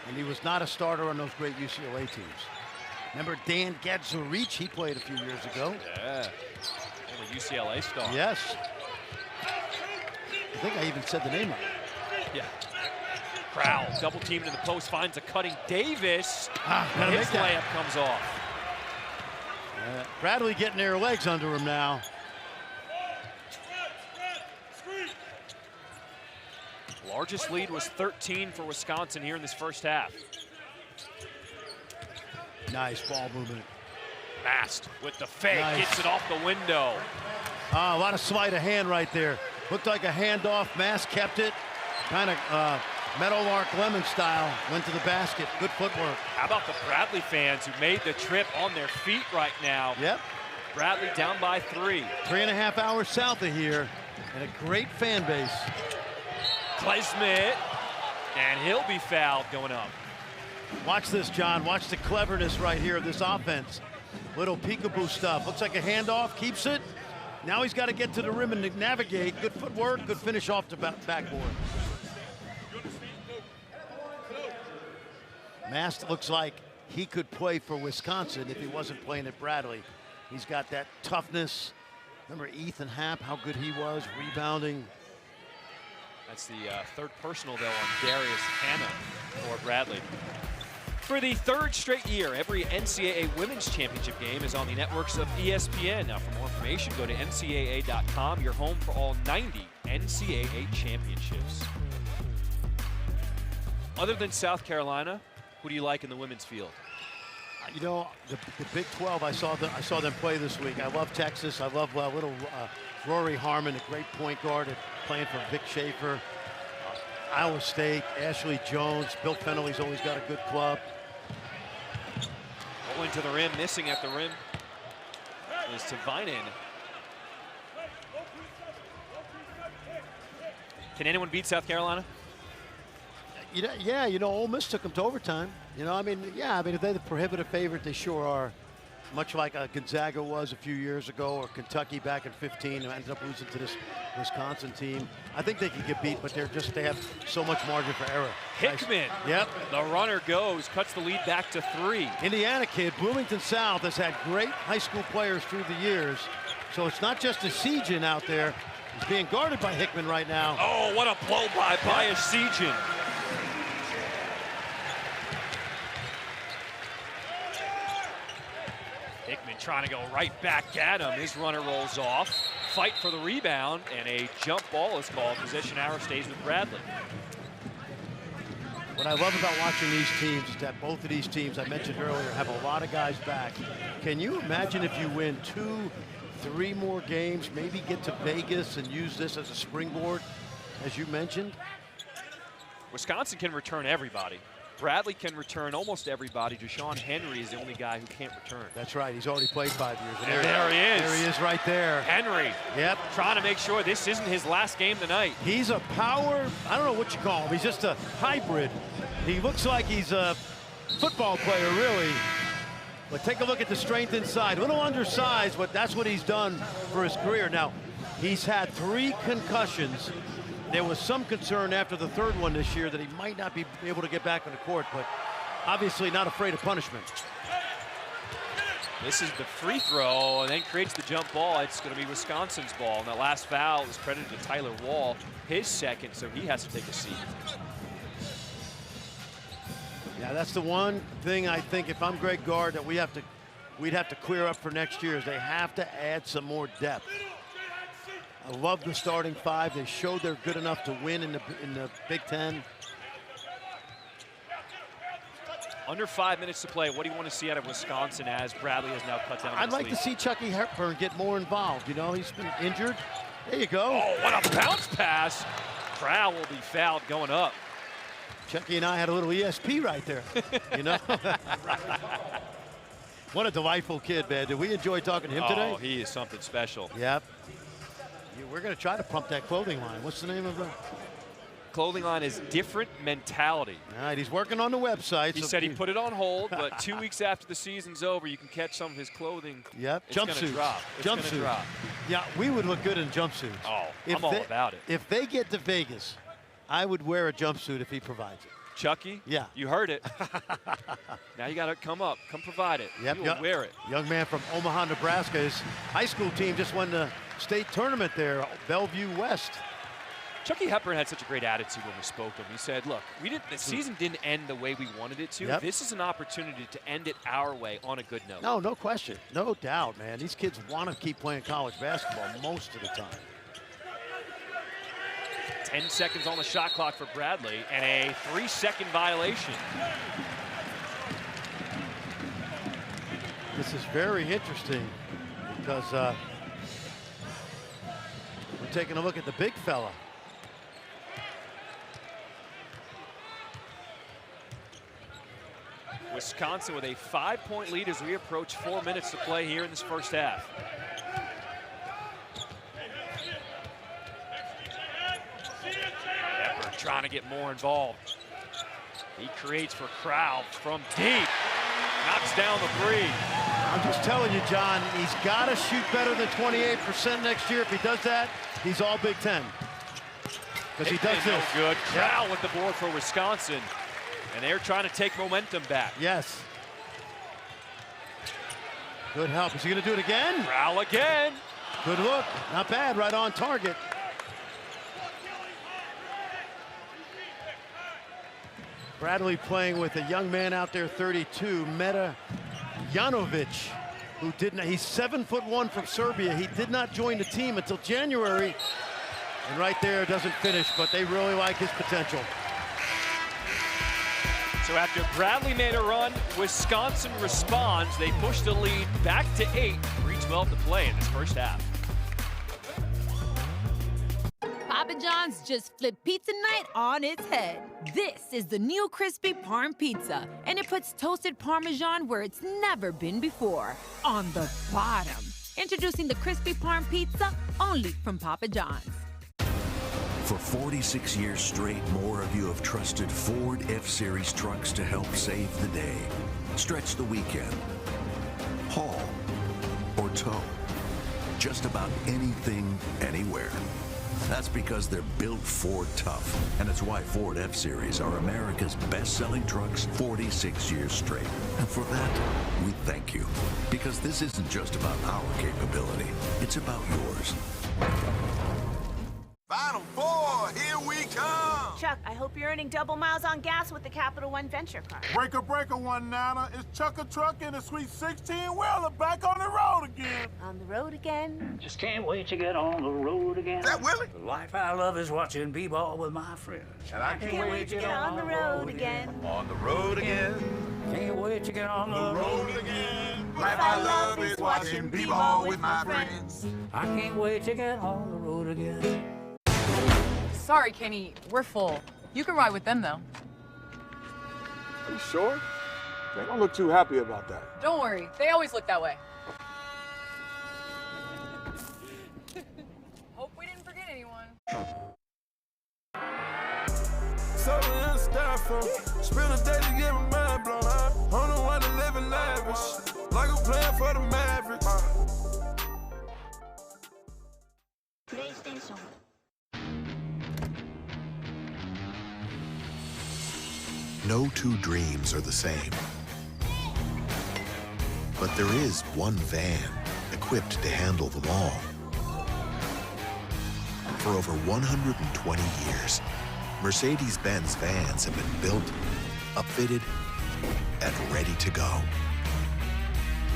and he was not a starter on those great UCLA teams. Remember Dan Gadzurich? He played a few years ago.
Yeah. Former UCLA star.
Yes. I think I even said the name of it.
Yeah. Crowell double teamed in the post, finds a cutting Davis. His layup comes off.
Bradley getting their legs under him now.
Largest lead was 13 for Wisconsin here in this first half.
Nice ball movement.
Mast with the fake,
Nice.
gets it off the window.
A lot of sleight of hand right there. Looked like a handoff. Mast kept it. Kind of Meadowlark Lemon style. Went to the basket. Good footwork.
How about the Bradley fans who made the trip on their feet right now?
Yep.
Bradley down by 3.
3.5 hours south of here. And a great fan base.
Klesmit, and he'll be fouled going up.
Watch this, John. Watch the cleverness right here of this offense. Little peekaboo stuff. Looks like a handoff, keeps it. Now he's got to get to the rim and navigate. Good footwork, good finish off the backboard. Mast looks like he could play for Wisconsin if he wasn't playing at Bradley. He's got that toughness. Remember Ethan Happ, how good he was, rebounding.
That's the third personal, though, on Darius Hannah for Bradley. For the 3rd straight year, every NCAA Women's Championship game is on the networks of ESPN. Now, for more information, go to ncaa.com, your home for all 90 NCAA championships. Other than South Carolina, who do you like in the women's field?
You know, the Big 12, I saw them play this week. I love Texas. I love little Rory Harmon, a great point guard, playing for Vic Schaefer. Iowa State, Ashley Jones. Bill Fennelly's always got a good club.
Going to the rim, missing at the rim is Tavainen. Can anyone beat South Carolina?
Yeah, you know, Ole Miss took them to overtime. You know, if they're the prohibitive favorite, they sure are. Much like Gonzaga was a few years ago, or Kentucky back in 15, who ended up losing to this Wisconsin team. I think they can get beat, but they have so much margin for error.
Hickman,
Yep.
The runner goes, cuts the lead back to 3.
Indiana kid, Bloomington South has had great high school players through the years, so it's not just a Siegen out there. He's being guarded by Hickman right now.
Oh, what a blow by Bias Siegen. Hickman trying to go right back at him. His runner rolls off. Fight for the rebound, and a jump ball is called. Possession arrow stays with Bradley.
What I love about watching these teams is that both of these teams, I mentioned earlier, have a lot of guys back. Can you imagine if you win 2-3 more games, maybe get to Vegas and use this as a springboard, as you mentioned?
Wisconsin can return everybody. Bradley can return almost everybody. Deshaun Henry is the only guy who can't return.
That's right. He's already played 5 years.
And there he is.
There he is right there.
Henry.
Yep.
Trying to make sure this isn't his last game tonight.
He's a power, I don't know what you call him. He's just a hybrid. He looks like he's a football player, really. But take a look at the strength inside. A little undersized, but that's what he's done for his career. Now, he's had 3 concussions. There was some concern after the 3rd one this year that he might not be able to get back on the court, but obviously not afraid of punishment.
This is the free throw, and then creates the jump ball. It's going to be Wisconsin's ball. And that last foul was credited to Tyler Wall, his second, so he has to take a seat.
Yeah, that's the one thing I think, if I'm Greg Gard, that we'd have to clear up for next year, is they have to add some more depth. I love the starting 5. They showed they're good enough to win in the Big Ten.
Under 5 minutes to play. What do you want to see out of Wisconsin as Bradley has now cut down?
I'd like to see Chucky Hepburn get more involved. You know, he's been injured. There you go.
Oh, what a bounce pass. Crowell will be fouled going up.
Chucky and I had a little ESP right there, you know. What a delightful kid, man. Did we enjoy talking to him today?
Oh, he is something special.
Yep. We're going to try to pump that clothing line. What's the name of the
clothing line? Is Different Mentality.
All right, he's working on the website.
He said he put it on hold, but 2 weeks after the season's over, you can catch some of his clothing.
Yep,
it's going to drop. It's going to drop.
Yeah, we would look good in jumpsuits.
Oh, I'm all about it.
If they get to Vegas, I would wear a jumpsuit if he provides it.
Chucky.
Yeah.
You heard it. Now you got to come up, come provide it.
Yep.
You will wear it.
Young man from Omaha, Nebraska. His high school team just won the state tournament there, Bellevue West.
Chucky Hepburn had such a great attitude when we spoke to him. He said, look, the season didn't end the way we wanted it to.
Yep.
This is an opportunity to end it our way on a good note.
No question. No doubt, man. These kids want to keep playing college basketball most of the time.
10 seconds on the shot clock for Bradley and a 3-second violation.
This is very interesting because we're taking a look at the big fella.
Wisconsin with a 5-point lead as we approach 4 minutes to play here in this first half. Hepburn trying to get more involved. He creates for Crowell from deep. Knocks down the three.
I'm just telling you, John, he's got to shoot better than 28% next year. If he does that, he's all Big Ten. Because he does this.
Good. Crowell with the board for Wisconsin. And they're trying to take momentum back.
Yes. Good help. Is he going to do it again?
Crowell again.
Good look. Not bad. Right on target. Bradley playing with a young man out there, 32, Meta Janovic, who didn't. He's 7'1" from Serbia. He did not join the team until January. And right there, doesn't finish, but they really like his potential.
So after Bradley made a run, Wisconsin responds. They push the lead back to 8. 3:12 to play in this first half.
Papa John's just flipped pizza night on its head. This is the new crispy Parm pizza, and it puts toasted Parmesan where it's never been before, on the bottom. Introducing the crispy Parm pizza, only from Papa John's.
For 46 years straight, more of you have trusted Ford F-Series trucks to help save the day. Stretch the weekend, haul, or tow. Just about anything, anywhere. That's because they're built Ford tough, and it's why Ford F-Series are America's best-selling trucks 46 years straight. And for that, we thank you. Because this isn't just about our capability, it's about yours.
Final four, here we come.
Chuck, I hope you're earning double miles on gas with the Capital One Venture card.
Breaker, one Nana. It's Chuck a Truck and a sweet 16-wheeler back on the road again.
On the road again.
Just can't wait to get on the road again.
Is that Willie?
The life I love is watching b-ball with my friends.
And I
can't wait to get on the road again.
On the road again.
Can't wait to get on the road
again. Life I love is watching b-ball with my friends.
I can't wait to get on the road again.
Sorry, Kenny, we're full. You can ride with them, though.
Are you sure? They don't look too happy about that.
Don't worry, they always look that way. Hope we didn't forget anyone.
Something in styrofoam. Spend a day to get my mind blown. I don't know why they living lavish. Like I'm playing for the Mavericks.
PlayStation.
No two dreams are the same. But there is one van equipped to handle them all. For over 120 years, Mercedes-Benz vans have been built, upfitted, and ready to go.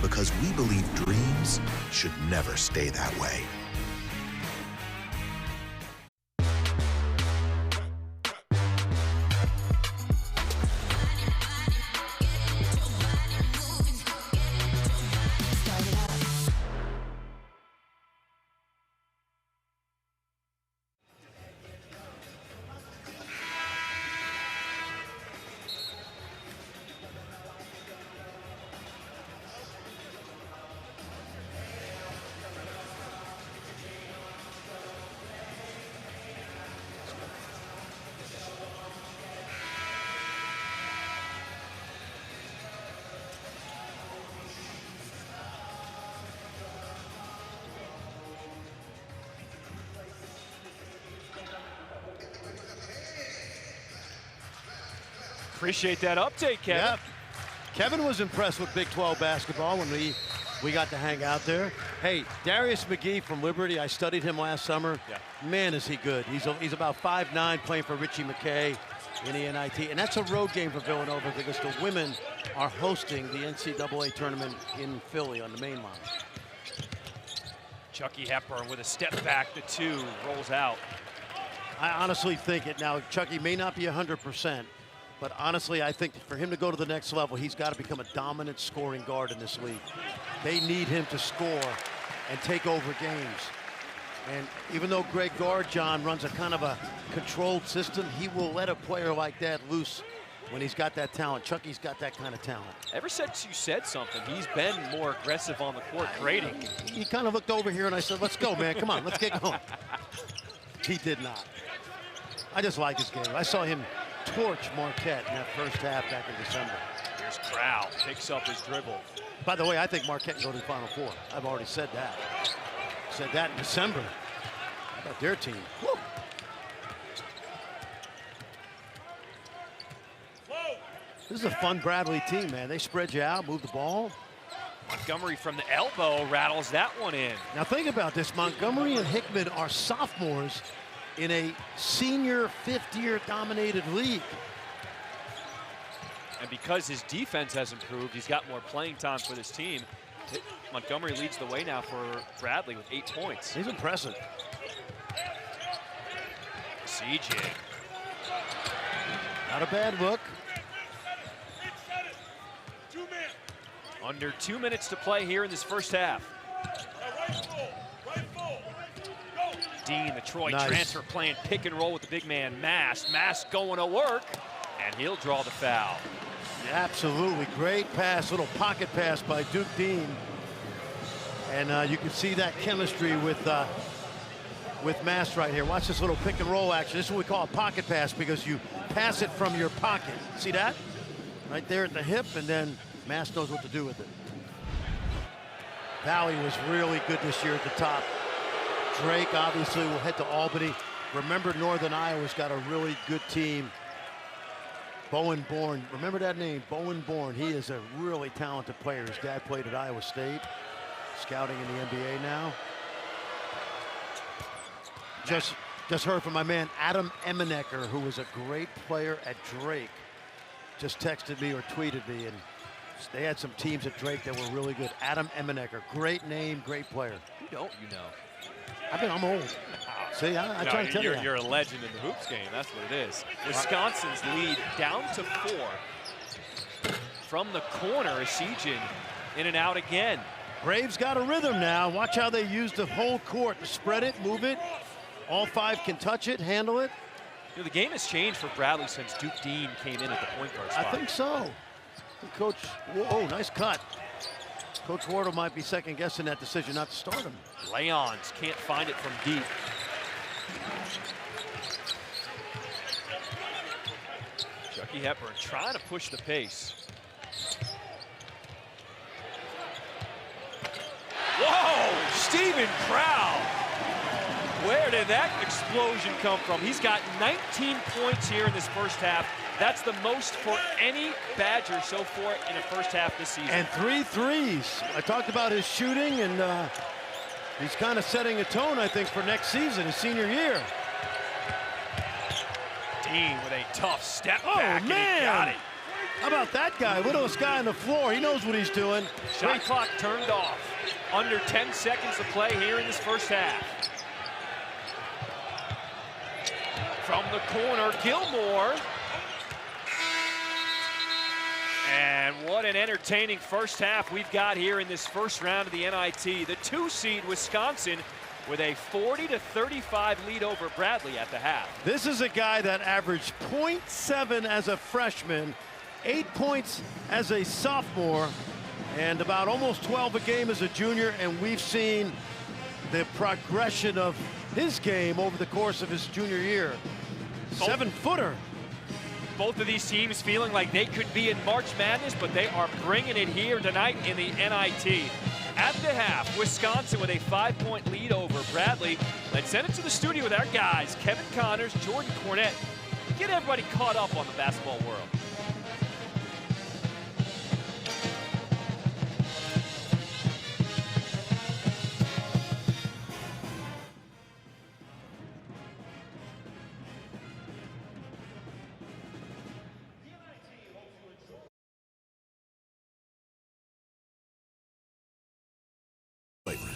Because we believe dreams should never stay that way.
Appreciate that update, Kevin.
Yep. Kevin was impressed with Big 12 basketball when we got to hang out there. Hey, Darius McGee from Liberty, I studied him last summer.
Yeah.
Man, is he good. He's about 5'9", playing for Richie McKay in the NIT. And that's a road game for Villanova because the women are hosting the NCAA tournament in Philly on the main line.
Chucky Hepburn with a step back, the 2 rolls out.
I honestly think it. Now, Chucky may not be 100%, but honestly, I think for him to go to the next level, he's got to become a dominant scoring guard in this league. They need him to score and take over games. And even though Greg Gard, John, runs a kind of a controlled system, he will let a player like that loose when he's got that talent. Chucky's got that kind of talent.
Ever since you said something, he's been more aggressive on the court, creating.
He kind of looked over here and I said, let's go, man. Come on, let's get going. He did not. I just like his game. I saw him torch Marquette in that first half back in December.
Here's Crowell, picks up his dribble.
By the way, I think Marquette can go to the Final Four. I've already said that. Said that in December. How about their team? Woo. This is a fun Bradley team, man. They spread you out, move the ball.
Montgomery from the elbow rattles that one in.
Now think about this. Montgomery and Hickman are sophomores in a senior fifth-year dominated league.
And because his defense has improved, he's got more playing time for this team. Montgomery leads the way now for Bradley with 8 points.
He's impressive.
CJ.
Not a bad look.
Under 2 minutes to play here in this first half. Dean, the Troy transfer, playing pick and roll with the big man, Mast. Mast going to work, and he'll draw the foul.
Absolutely, great pass, little pocket pass by Duke Dean. And you can see that chemistry with Mast right here. Watch this little pick and roll action. This is what we call a pocket pass because you pass it from your pocket. See that? Right there at the hip, and then Mast knows what to do with it. Valley was really good this year at the top. Drake obviously will head to Albany. Remember, Northern Iowa's got a really good team. Bowen Bourne, remember that name, Bowen Bourne. He is a really talented player. His dad played at Iowa State, scouting in the NBA now. Just heard from my man Adam Emenecker, who was a great player at Drake. Just texted me or tweeted me, and they had some teams at Drake that were really good. Adam Emenecker, great name, great player.
Who don't you know?
I'm old. See, I try to tell you.
You're a legend in the hoops game. That's what it is. Wisconsin's lead down to 4. From the corner, Essegian in and out again.
Braves got a rhythm now. Watch how they use the whole court to spread it, move it. All 5 can touch it, handle it.
You know, the game has changed for Bradley since Duke Dean came in at the point guard spot.
I think so. Coach, oh, nice cut. Coach Wardle might be second guessing that decision not to start him.
Leons can't find it from deep. Chucky Hepburn trying to push the pace. Whoa, Stephen Crowell. Where did that explosion come from? He's got 19 points here in this first half. That's the most for any Badger so far in a first half this season.
And 3 threes. I talked about his shooting, and he's kind of setting a tone, I think, for next season, his senior year.
Dean with a tough step back,
man.
And he got it.
How about that guy? Littlest guy on the floor. He knows what he's doing.
Shot clock turned off. Under 10 seconds to play here in this first half. From the corner, Gilmore. And what an entertaining first half we've got here in this first round of the NIT. The 2 seed Wisconsin with a 40-35 lead over Bradley at the half.
This is a guy that averaged .7 as a freshman, 8 points as a sophomore, and about almost 12 a game as a junior, and we've seen the progression of his game over the course of his junior year. 7-footer.
Both of these teams feeling like they could be in March Madness, but they are bringing it here tonight in the NIT. At the half, Wisconsin with a 5-point lead over Bradley. Let's send it to the studio with our guys, Kevin Connors, Jordan Cornett. Get everybody caught up on the basketball world.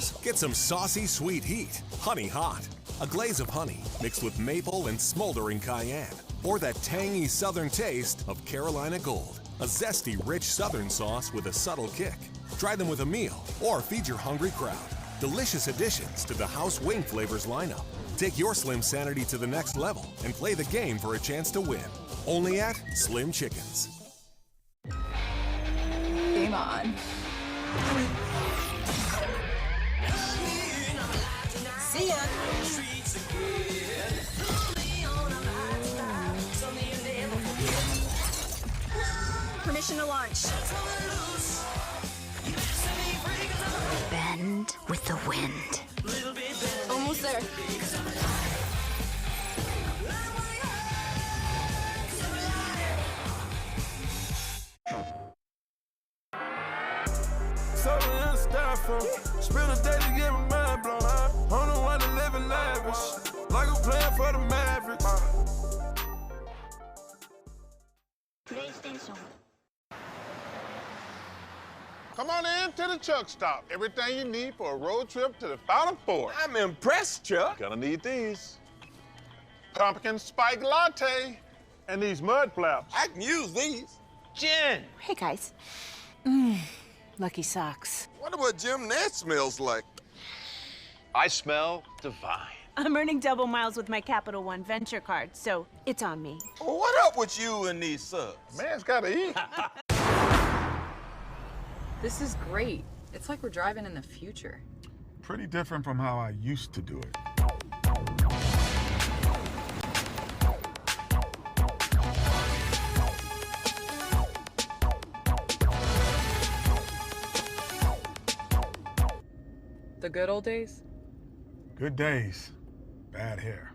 flavors. Get some saucy sweet heat, honey hot, a glaze of honey mixed with maple and smoldering cayenne, or that tangy southern taste of Carolina Gold, a zesty, rich southern sauce with a subtle kick. Try them with a meal or feed your hungry crowd. Delicious additions to the house wing flavors lineup. Take your Slim Sanity to the next level and play the game for a chance to win. Only at Slim Chickens.
Game on. See ya.
Permission to launch.
Bend with the wind.
Almost there.
Summer in the styrofoam. Spend a day to get my mind blown. On the one to live in lavish. Like I'm playing for the Mavericks.
PlayStation.
Come on in to the Chuck Stop. Everything you need for a road trip to the Final Four.
I'm impressed, Chuck.
Gonna need these. Pumpkin spike latte and these mud flaps.
I can use these.
Jen.
Hey, guys. Lucky socks.
Wonder what Jim Nance smells like.
I smell divine.
I'm earning double miles with my Capital One Venture card, so it's on me.
What up with you and these subs?
Man's gotta eat.
This is great. It's like we're driving in the future.
Pretty different from how I used to do it.
The good old days?
Good days, bad hair.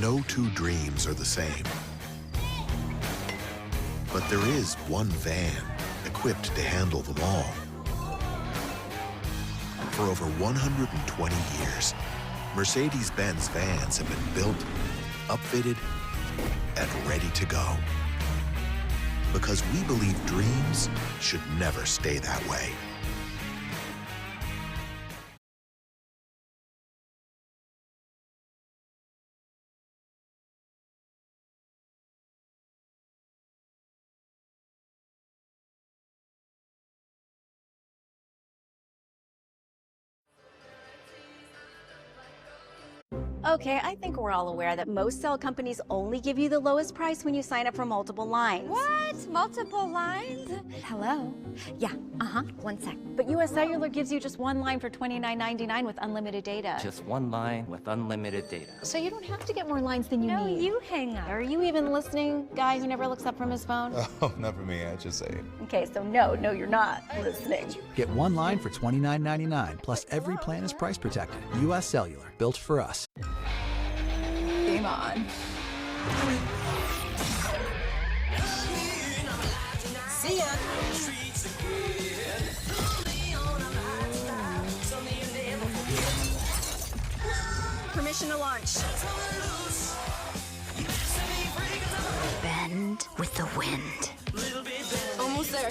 No two dreams are the same. But there is one van equipped to handle them all. For over 120 years, Mercedes-Benz vans have been built, upfitted, and ready to go. Because we believe dreams should never stay that way.
Okay, I think we're all aware that most cell companies only give you the lowest price when you sign up for multiple lines.
What? Multiple lines?
Hello? Yeah, one sec. But US Cellular gives you just one line for $29.99 with unlimited data.
Just one line with unlimited data.
So you don't have to get more lines than you need.
No, you hang up.
Are you even listening, guy who never looks up from his phone?
Oh, not for me, I just say it.
Okay, so no, you're not listening.
Get one line for $29.99, plus every plan is price protected. US Cellular, built for us.
Game on. See ya.
Permission to launch.
Bend with the wind.
Almost there.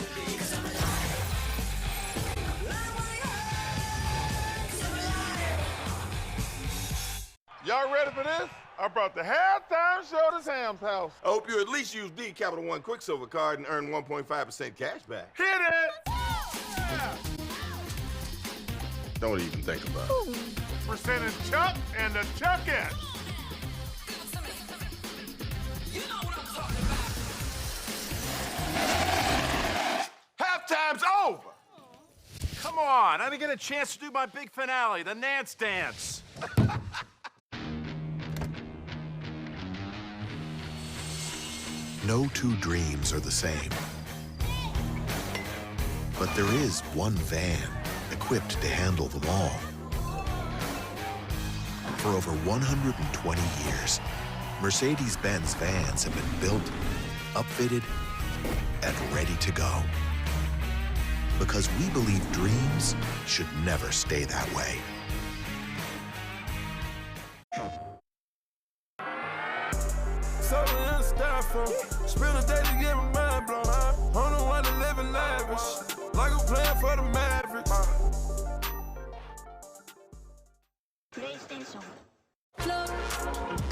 Y'all ready for this? I brought the halftime show to Sam's house.
I hope you at least use the Capital One Quicksilver card and earn 1.5% cash back.
Hit it! Yeah.
Don't even think about it.
Presenting Chuck and the Chuckettes. Halftime's over.
Come on, I didn't get a chance to do my big finale, the Nance dance.
No two dreams are the same. But there is one van equipped to handle them all. For over 120 years, Mercedes-Benz vans have been built, upfitted, and ready to go. Because we believe dreams should never stay that way.
So in styrofoam. Spend a day to get my mind blown. I don't know why they living lavish. Like I'm playing for the Mavericks.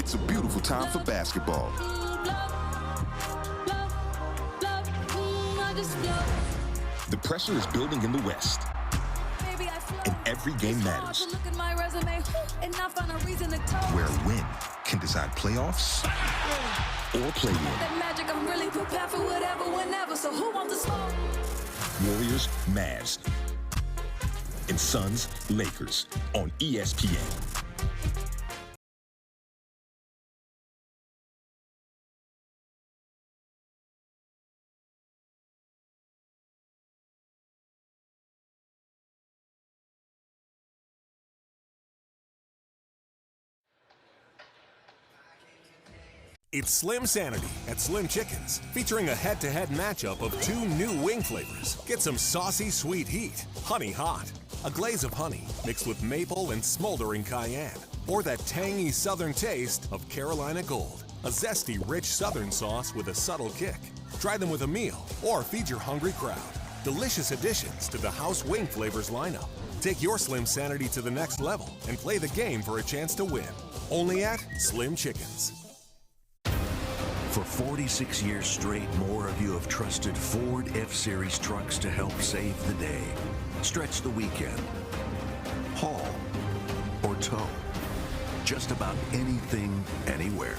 It's a beautiful time for basketball. The pressure is building in the West, and every game matters. Where a win can decide playoffs or play-in. Warriors, Mavs, and Suns, Lakers on ESPN.
It's Slim Sanity at Slim Chickens, featuring a head-to-head matchup of two new wing flavors. Get some saucy sweet heat, honey hot, a glaze of honey mixed with maple and smoldering cayenne, or that tangy southern taste of Carolina Gold, a zesty, rich southern sauce with a subtle kick. Try them with a meal or feed your hungry crowd. Delicious additions to the house wing flavors lineup. Take your Slim Sanity to the next level and play the game for a chance to win. Only at Slim Chickens.
For 46 years straight, more of you have trusted Ford F-Series trucks to help save the day. Stretch the weekend, haul, or tow. Just about anything, anywhere.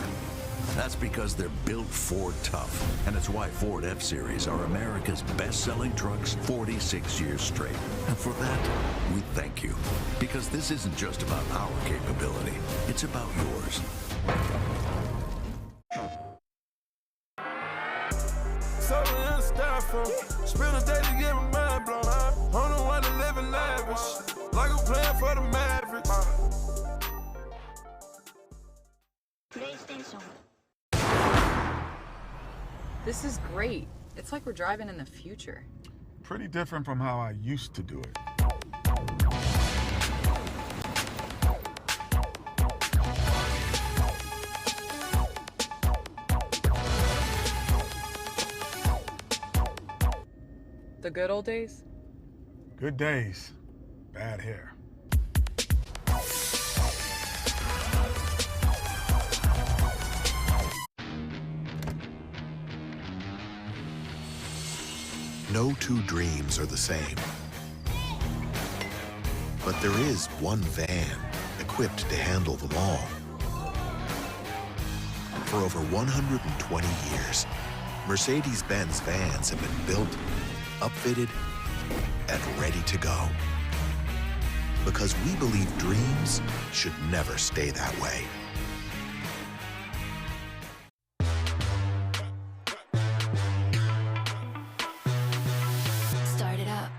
That's because they're built Ford tough, and it's why Ford F-Series are America's best-selling trucks 46 years straight. And for that, we thank you. Because this isn't just about our capability, it's about yours.
So in styrofoam. Spend a day to get my mind blown. I don't know why they living lavish. Like I'm playing for the Mavericks.
This is great. It's like we're driving in the future.
Pretty different from how I used to do it.
The good old days?
Good days, bad hair.
No two dreams are the same. But there is one van equipped to handle them all. For over 120 years, Mercedes-Benz vans have been built, upfitted, and ready to go. Because we believe dreams should never stay that way.
Start it up.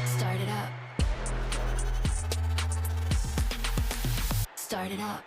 Start it up. Start it up.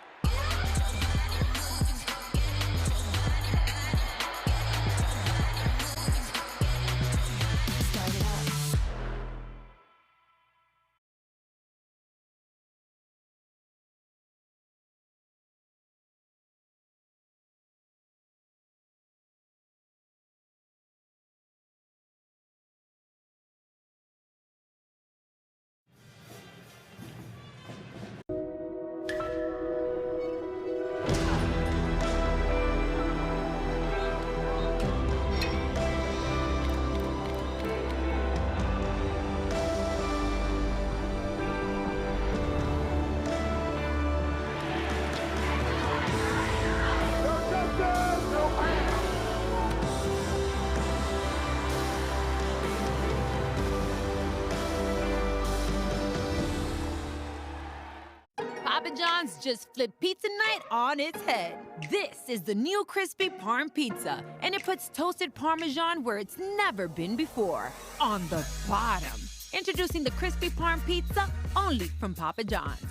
Papa John's just flipped pizza night on its head. This is the new crispy Parm Pizza, and it puts toasted Parmesan where it's never been before, on the bottom. Introducing the crispy Parm Pizza, only from Papa John's.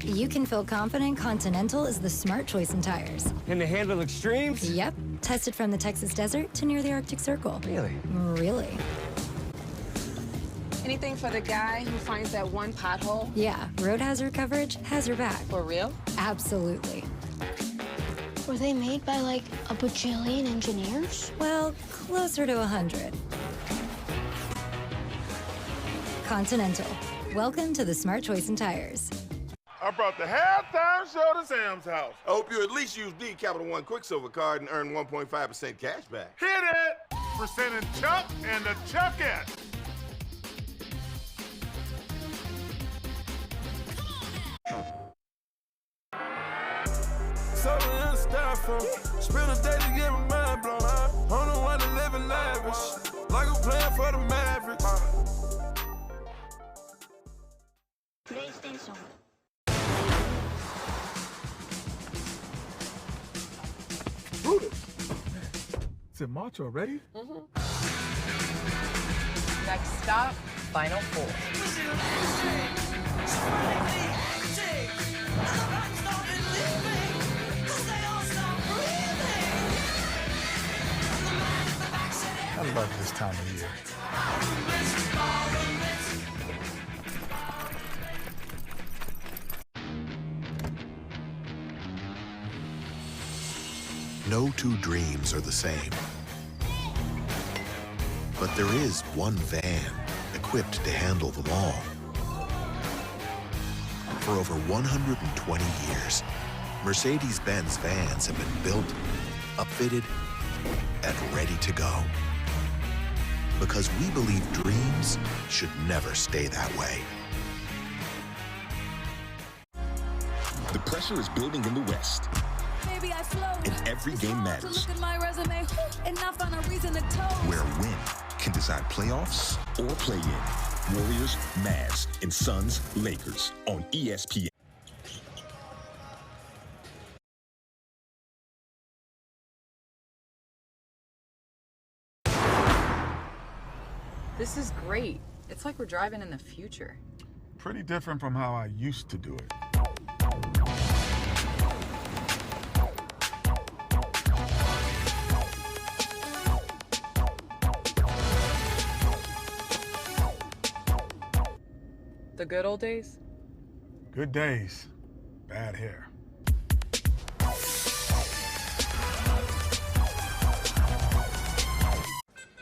You can feel confident Continental is the smart choice in tires.
Can they handle extremes?
Yep. Tested from the Texas desert to near the Arctic Circle.
Really?
Really.
Anything for the guy who finds that one pothole?
Yeah, road hazard coverage has your back.
For real?
Absolutely.
Were they made by like a bajillion engineers?
Well, closer to 100. Continental. Welcome to the Smart Choice in Tires.
I brought the halftime show to Sam's house.
I hope you at least use the Capital One Quicksilver card and earn 1.5% cash back.
Hit it! For sending Chuck and the Chuckette.
Solo in the styrofoam. Spend a day to get my mind blown. I don't know why they living lavish. Like I'm playing for the Mavericks.
PlayStation.
Is it March already?
Next stop, Final Four.
I love this time of year.
No two dreams are the same. But there is one van equipped to handle them all. For over 120 years, Mercedes-Benz vans have been built, upfitted, and ready to go. Because we believe dreams should never stay that way.
The pressure is building in the West, and every game matters. Where a win can decide playoffs or play-in. Warriors, Mavs, and Suns, Lakers on ESPN.
This is great. It's like we're driving in the future.
Pretty different from how I used to do it.
The good old days?
Good days, bad hair.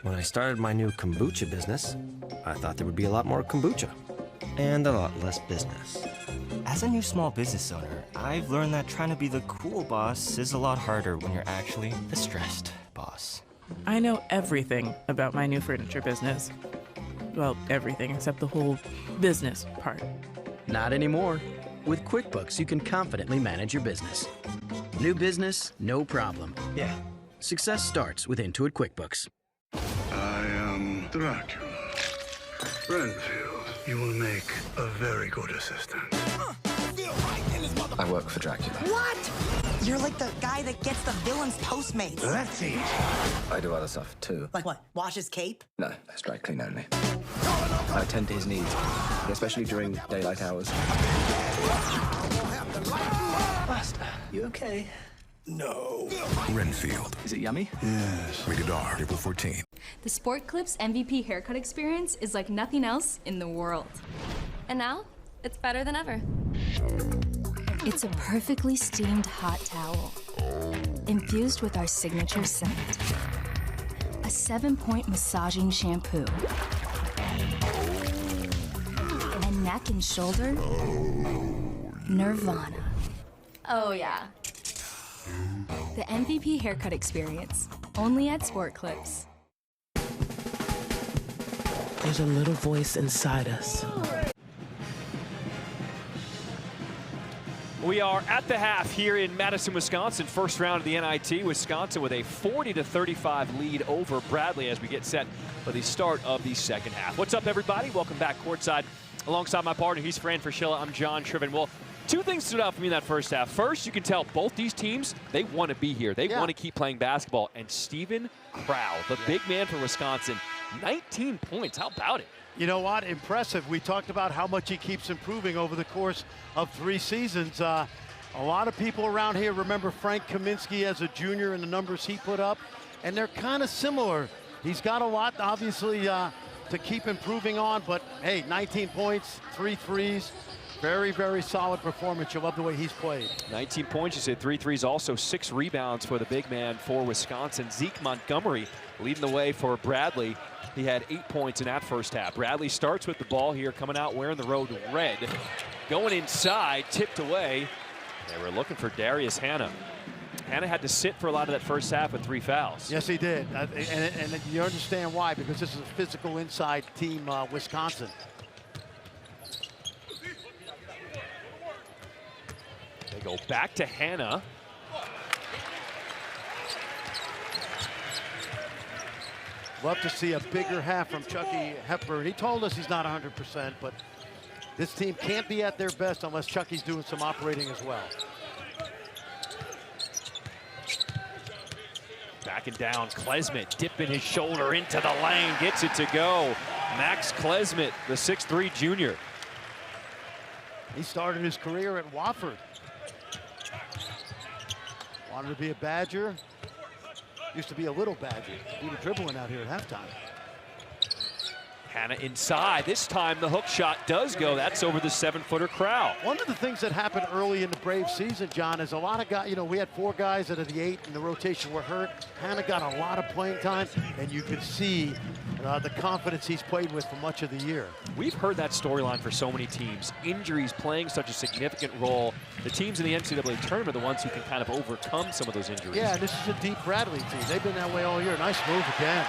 When I started my new kombucha business, I thought there would be a lot more kombucha and a lot less business.
As a new small business owner, I've learned that trying to be the cool boss is a lot harder when you're actually the stressed boss.
I know everything about my new furniture business. Well, everything except the whole business part.
Not anymore. With QuickBooks, you can confidently manage your business. New business, no problem.
Yeah.
Success starts with Intuit QuickBooks.
I am Dracula. Renfield, you will make a very good assistant.
I work for Dracula.
What? You're like the guy that gets the villain's Postmates.
Let's eat.
I do other stuff too.
Like what? Wash his cape?
No, that's dry clean only. I attend to his needs, especially during daylight hours.
Master, you okay? No.
Renfield.
Is it yummy?
Yes.
Rated R, April 14.
The Sport Clips MVP haircut experience is like nothing else in the world.
And now, it's better than ever. It's a perfectly steamed hot towel, infused with our signature scent. A 7-point massaging shampoo. And neck and shoulder, Nirvana. Oh yeah. The MVP haircut experience, only at Sport Clips.
There's a little voice inside us.
We are at the half here in Madison, Wisconsin. First round of the NIT. Wisconsin with a 40-35 lead over Bradley as we get set for the start of the second half. What's up, everybody? Welcome back courtside. Alongside my partner, he's Fran Fraschilla. I'm John Shriven. Well, two things stood out for me in that first half. First, you can tell both these teams, they want to be here. They want to keep playing basketball. And Steven Crow, the big man for Wisconsin, 19 points. How about it?
You know what? Impressive. We talked about how much he keeps improving over the course of 3 seasons. A lot of people around here remember Frank Kaminsky as a junior and the numbers he put up, and they're kind of similar. He's got a lot, obviously, to keep improving on, but hey, 19 points, 3 threes. Very, very solid performance. You love the way he's played.
19 points, you said 3 threes, also 6 rebounds for the big man for Wisconsin. Zeke Montgomery leading the way for Bradley. He had 8 points in that first half. Bradley starts with the ball here, coming out wearing the road red. Going inside, tipped away. They were looking for Darius Hannah. Hannah had to sit for a lot of that first half with 3 fouls.
Yes, he did. And you understand why, because this is a physical inside team, Wisconsin.
They go back to Hannah.
Love to see a bigger half from Chucky Hepburn. He told us he's not 100%, but this team can't be at their best unless Chucky's doing some operating as well.
Backing down, Klesmit dipping his shoulder into the lane, gets it to go. Max Klesmit, the 6'3" junior.
He started his career at Wofford. Wanted to be a Badger. Used to be a little Badger. He was dribbling out here at halftime.
Hannah inside. This time the hook shot does go. That's over the 7-footer Crowell.
One of the things that happened early in the Braves season, John, is a lot of guys, you know, we had 4 guys out of the 8 in the rotation were hurt. Hannah got a lot of playing time, and you could see the confidence he's played with for much of the year.
We've heard that storyline for so many teams. Injuries playing such a significant role. The teams in the NCAA tournament are the ones who can kind of overcome some of those injuries.
Yeah, this is a deep Bradley team. They've been that way all year. Nice move again.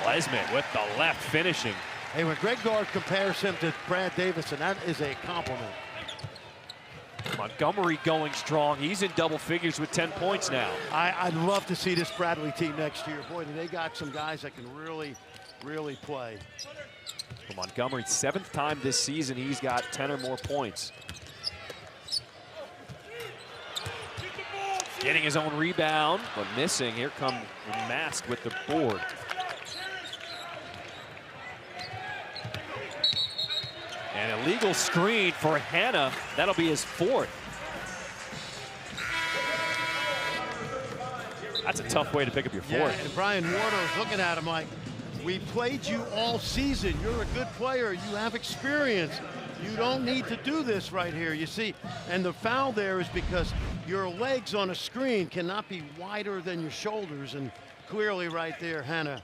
Klesmit with the left finishing.
Hey, when Greg Gard compares him to Brad Davison, that is a compliment.
Montgomery going strong. He's in double figures with 10 points now.
I'd love to see this Bradley team next year. Boy, they got some guys that can really, really play.
For Montgomery, 7th time this season, he's got 10 or more points. Getting his own rebound, but missing. Here come Mask with the board. An illegal screen for Hannah. That'll be his 4th. That's a tough way to pick up your 4th.
Yeah, and Brian Wardo's looking at him like, we played you all season. You're a good player. You have experience. You don't need to do this right here, you see. And the foul there is because your legs on a screen cannot be wider than your shoulders. And clearly right there, Hannah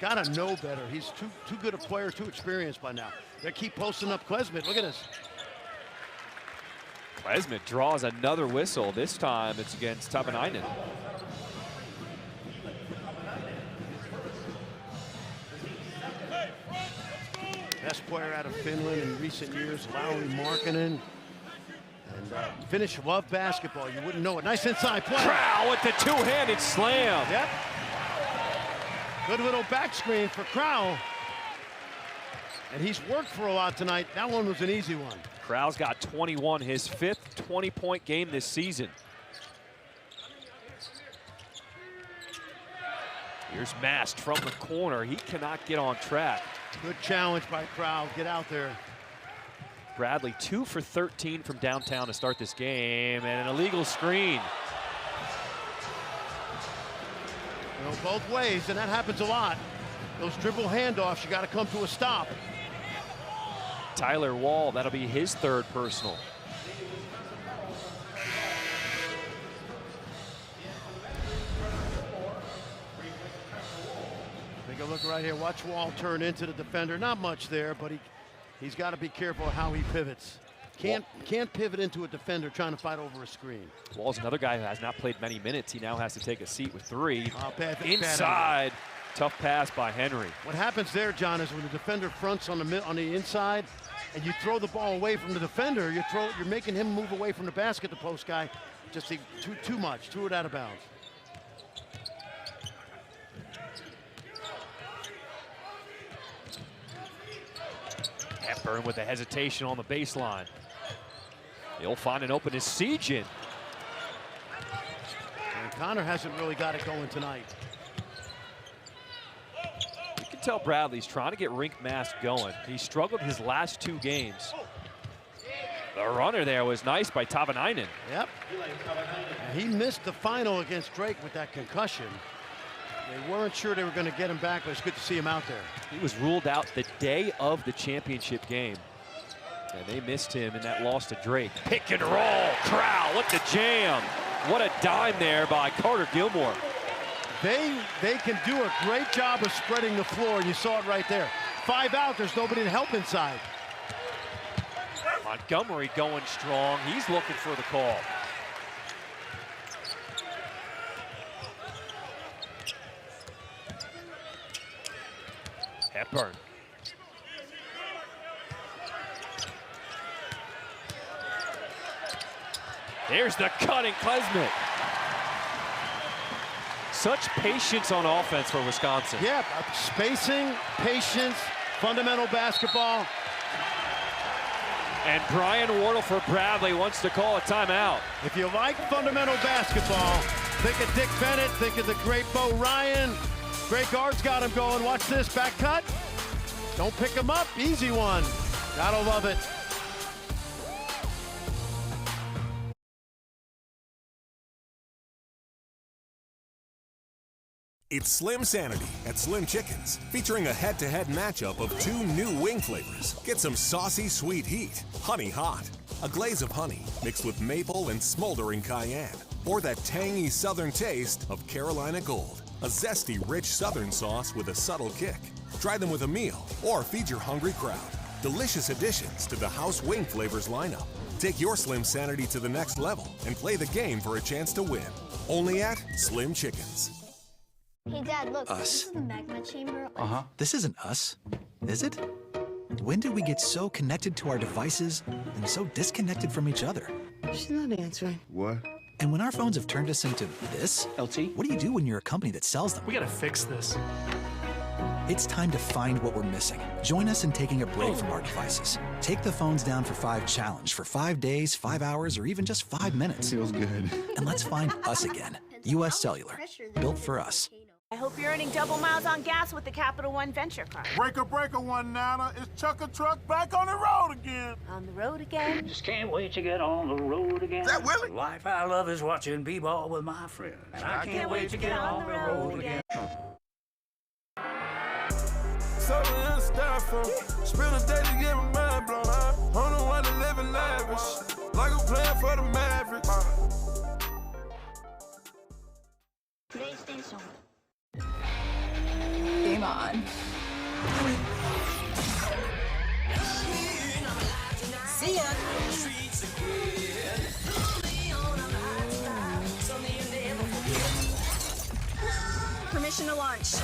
got to know better. He's too good a player, too experienced by now. They keep posting up Klesmit. Look at this.
Klesmit draws another whistle. This time it's against Tavanainen.
Best player out of Finland in recent years, Lauri Markkanen. And Finnish love basketball. You wouldn't know it. Nice inside play.
Crowell with the 2-handed slam.
Yep. Good little back screen for Crowell. And he's worked for a lot tonight. That one was an easy one.
Crowell's got 21, his 5th 20-point game this season. Here's Mast from the corner. He cannot get on track.
Good challenge by Crowell. Get out there.
Bradley 2 for 13 from downtown to start this game, and an illegal screen.
You know, both ways, and that happens a lot. Those dribble handoffs, you got to come to a stop.
Tyler Wall, that'll be his 3rd personal.
Take a look right here. Watch Wall turn into the defender. Not much there, but he's got to be careful how he pivots. Can't pivot into a defender trying to fight over a screen.
Wall's another guy who has not played many minutes. He now has to take a seat with 3.
Bad
inside. Tough pass by Henry.
What happens there, John, is when the defender fronts on the inside and you throw the ball away from the defender, you're making him move away from the basket, the post guy. Just too much, threw it out of bounds.
Hepburn with the hesitation on the baseline. He'll find an open as Siegin.
And Connor hasn't really got it going tonight.
You can tell Bradley's trying to get Rink Mask going. He struggled his last 2 games. The runner there was nice by Tavanainen.
Yep. And he missed the final against Drake with that concussion. They weren't sure they were going to get him back, but it's good to see him out there.
He was ruled out the day of the championship game. And they missed him, and that loss to Drake. Pick and roll. Crowell with the jam. What a dime there by Carter Gilmore.
They can do a great job of spreading the floor. You saw it right there. 5 out, there's nobody to help inside.
Montgomery going strong. He's looking for the call. Hepburn. There's the cutting Klesmit. Such patience on offense for Wisconsin.
Yeah, spacing, patience, fundamental basketball.
And Brian Wardle for Bradley wants to call a timeout.
If you like fundamental basketball, think of Dick Bennett, think of the great Bo Ryan. Great guards got him going. Watch this, back cut. Don't pick him up, easy one. Gotta love it.
It's Slim Sanity at Slim Chickens, featuring a head-to-head matchup of 2 new wing flavors. Get some saucy sweet heat, honey hot, a glaze of honey mixed with maple and smoldering cayenne, or that tangy southern taste of Carolina Gold, a zesty rich southern sauce with a subtle kick. Try them with a meal or feed your hungry crowd. Delicious additions to the house wing flavors lineup. Take your Slim Sanity to the next level and play the game for a chance to win. Only at Slim Chickens.
Hey, Dad, look.
Us.
This is the magma chamber.
This isn't us, is it? When did we get so connected to our devices and so disconnected from each other?
She's not answering.
What? And when our phones have turned us into this, LT, what do you do when you're a company that sells them?
We gotta fix this.
It's time to find what we're missing. Join us in taking a break from our devices. Take the phones down for 5 challenge for 5 days, 5 hours, or even just 5 minutes. Feels good. And let's find us again. U.S. Cellular, built for us.
I hope you're earning double miles on gas with the Capital One Venture Card.
Breaker, one Nana. It's Chuck Truck back on the road again.
On the road again?
Just can't wait to get on the road again.
Is that Willie?
The life I love is watching b-ball with my friends. And I can't wait to get on the road again.
So in styrofoam, spend a day to get my mind blown. I don't know why they living lavish, like I'm playing for the Mavericks.
PlayStation.
Game on.
See ya. Permission to launch.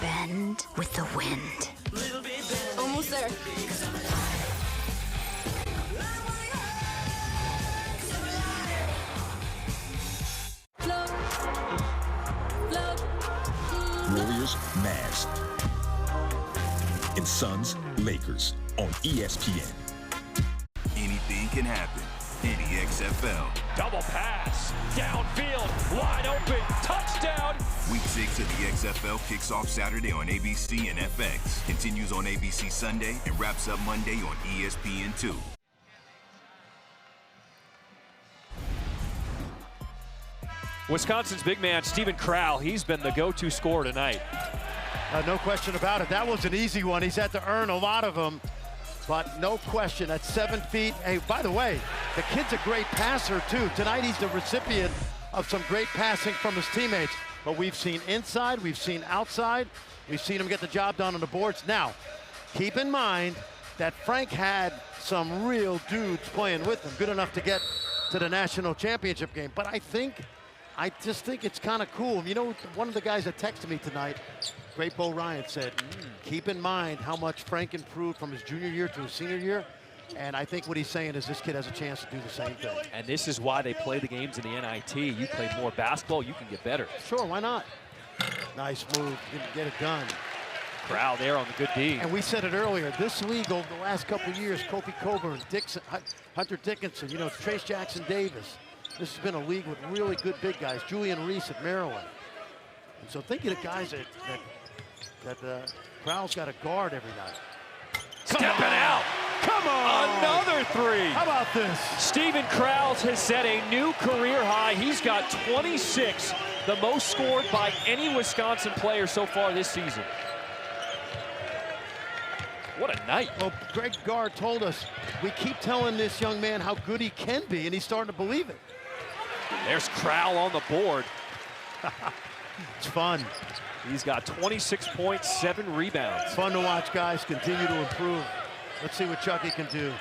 Bend with the wind.
Almost there.
Warriors, Mavs. And Suns, Lakers on ESPN.
Anything can happen in the XFL.
Double pass, downfield, wide open, touchdown.
Week 6 of the XFL kicks off Saturday on ABC and FX, continues on ABC Sunday, and wraps up Monday on ESPN2.
Wisconsin's big man, Steven Crowell, he's been the go-to scorer tonight.
No question about it. That was an easy one. He's had to earn a lot of them, but no question, at 7 feet. Hey, by the way, the kid's a great passer, too. Tonight, he's the recipient of some great passing from his teammates. But we've seen inside, we've seen outside, we've seen him get the job done on the boards. Now, keep in mind that Frank had some real dudes playing with him, good enough to get to the national championship game. But I just think it's kind of cool. You know, one of the guys that texted me tonight, great Bo Ryan, said, keep in mind how much Frank improved from his junior year to his senior year. And I think what he's saying is this kid has a chance to do the same thing.
And this is why they play the games in the NIT. You play more basketball, you can get better.
Sure, why not? Nice move, didn't get it done.
Crowd there on the good D.
And we said it earlier, this league over the last couple of years, Kofi Coburn, Dixon, Hunter Dickinson, you know, Trace Jackson Davis. This has been a league with really good big guys. Julian Reese at Maryland. And so think of the guys that Crowell's got to guard every night.
Stepping out.
Come on!
Another three!
How about this?
Steven Krause has set a new career high. He's got 26, the most scored by any Wisconsin player so far this season. What a night.
Well, Greg Gard told us, we keep telling this young man how good he can be, and he's starting to believe it.
There's Crowell on the board.
It's fun.
He's got 26 points, 7 rebounds.
Fun to watch guys continue to improve. Let's see what Chucky can do.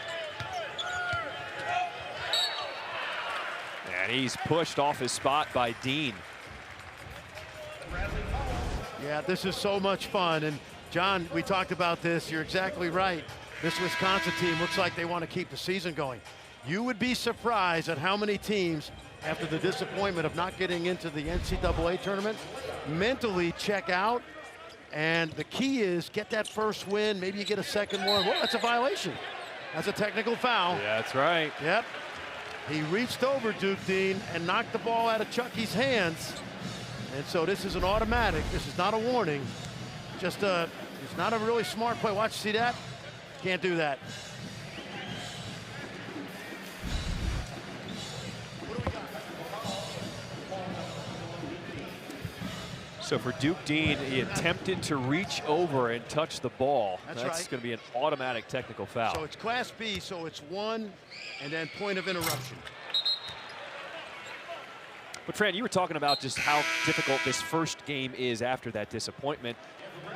And he's pushed off his spot by Dean.
Yeah, this is so much fun. And John, we talked about this. You're exactly right. This Wisconsin team looks like they want to keep the season going. You would be surprised at how many teams, after the disappointment of not getting into the NCAA tournament, mentally check out. And the key is get that first win. Maybe you get a second one. Well, that's a violation. That's a technical foul.
Yeah, that's right.
Yep. He reached over Duke Dean and knocked the ball out of Chucky's hands. And so this is an automatic. This is not a warning. Just it's not a really smart play. Watch, see that? Can't do that.
So for Duke Dean, he attempted to reach over and touch the ball.
That's
right. Going to be an automatic technical foul.
So it's Class B, so it's 1 and then point of interruption.
But Fran, you were talking about just how difficult this first game is after that disappointment.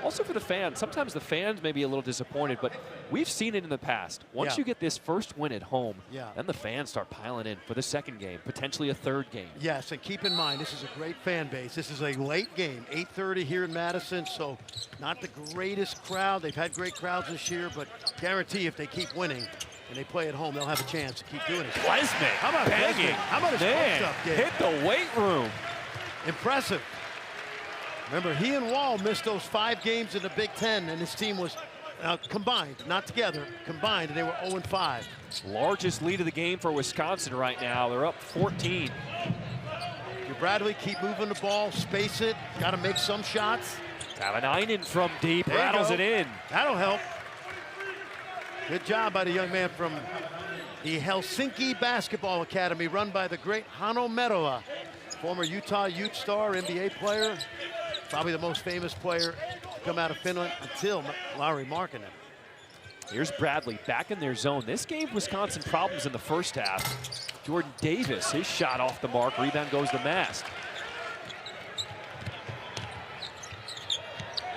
Also for the fans, sometimes the fans may be a little disappointed, but we've seen it in the past. Once you get this first win at home, then the fans start piling in for the second game, potentially a third game.
Yes, and keep in mind, this is a great fan base. This is a late game, 8:30 here in Madison, so not the greatest crowd. They've had great crowds this year, but guarantee if they keep winning and they play at home, they'll have a chance to keep doing it.
Klesmit,
how about
banging.
Klesmit? How about his post-up game?
Hit the weight room.
Impressive. Remember, he and Wall missed those 5 games in the Big Ten, and his team was combined, not together, combined, and they were 0-5.
Largest lead of the game for Wisconsin right now. They're up 14.
Bradley, keep moving the ball, space it, got to make some shots.
Tavanainen from deep,
There
rattles it in.
That'll help. Good job by the young man from the Helsinki Basketball Academy, run by the great Hanno Merola, former Utah Ute star, NBA player, probably the most famous player to come out of Finland until Lauri Markkanen.
Here's Bradley back in their zone. This gave Wisconsin problems in the first half. Jordan Davis, his shot off the mark. Rebound goes to Mast.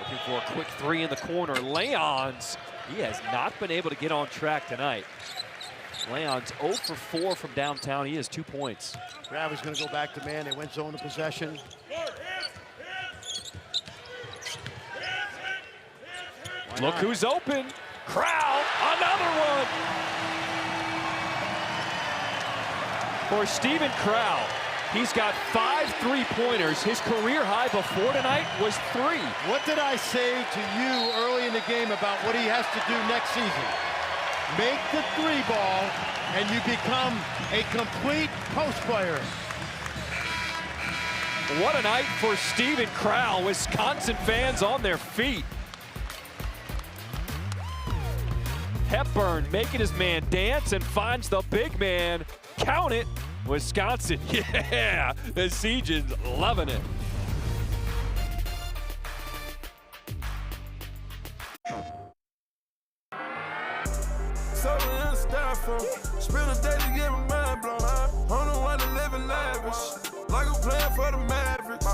Looking for a quick three in the corner. Leons, he has not been able to get on track tonight. Leons 0 for 4 from downtown. He has 2 points.
Bradley's going to go back to man. They went zone to possession.
Look who's open. Crowell, another one. For Steven Crowell, he's got 5 3-pointers. His career high before tonight was 3.
What did I say to you early in the game about what he has to do next season? Make the 3 ball, and you become a complete post player.
What a night for Steven Crowell. Wisconsin fans on their feet. Hepburn making his man dance and finds the big man. Count it, Wisconsin. Yeah, the Siege is loving it.
Spend a day to get my mind blown. I don't know why they living lavish, like I'm playing for the Mavericks.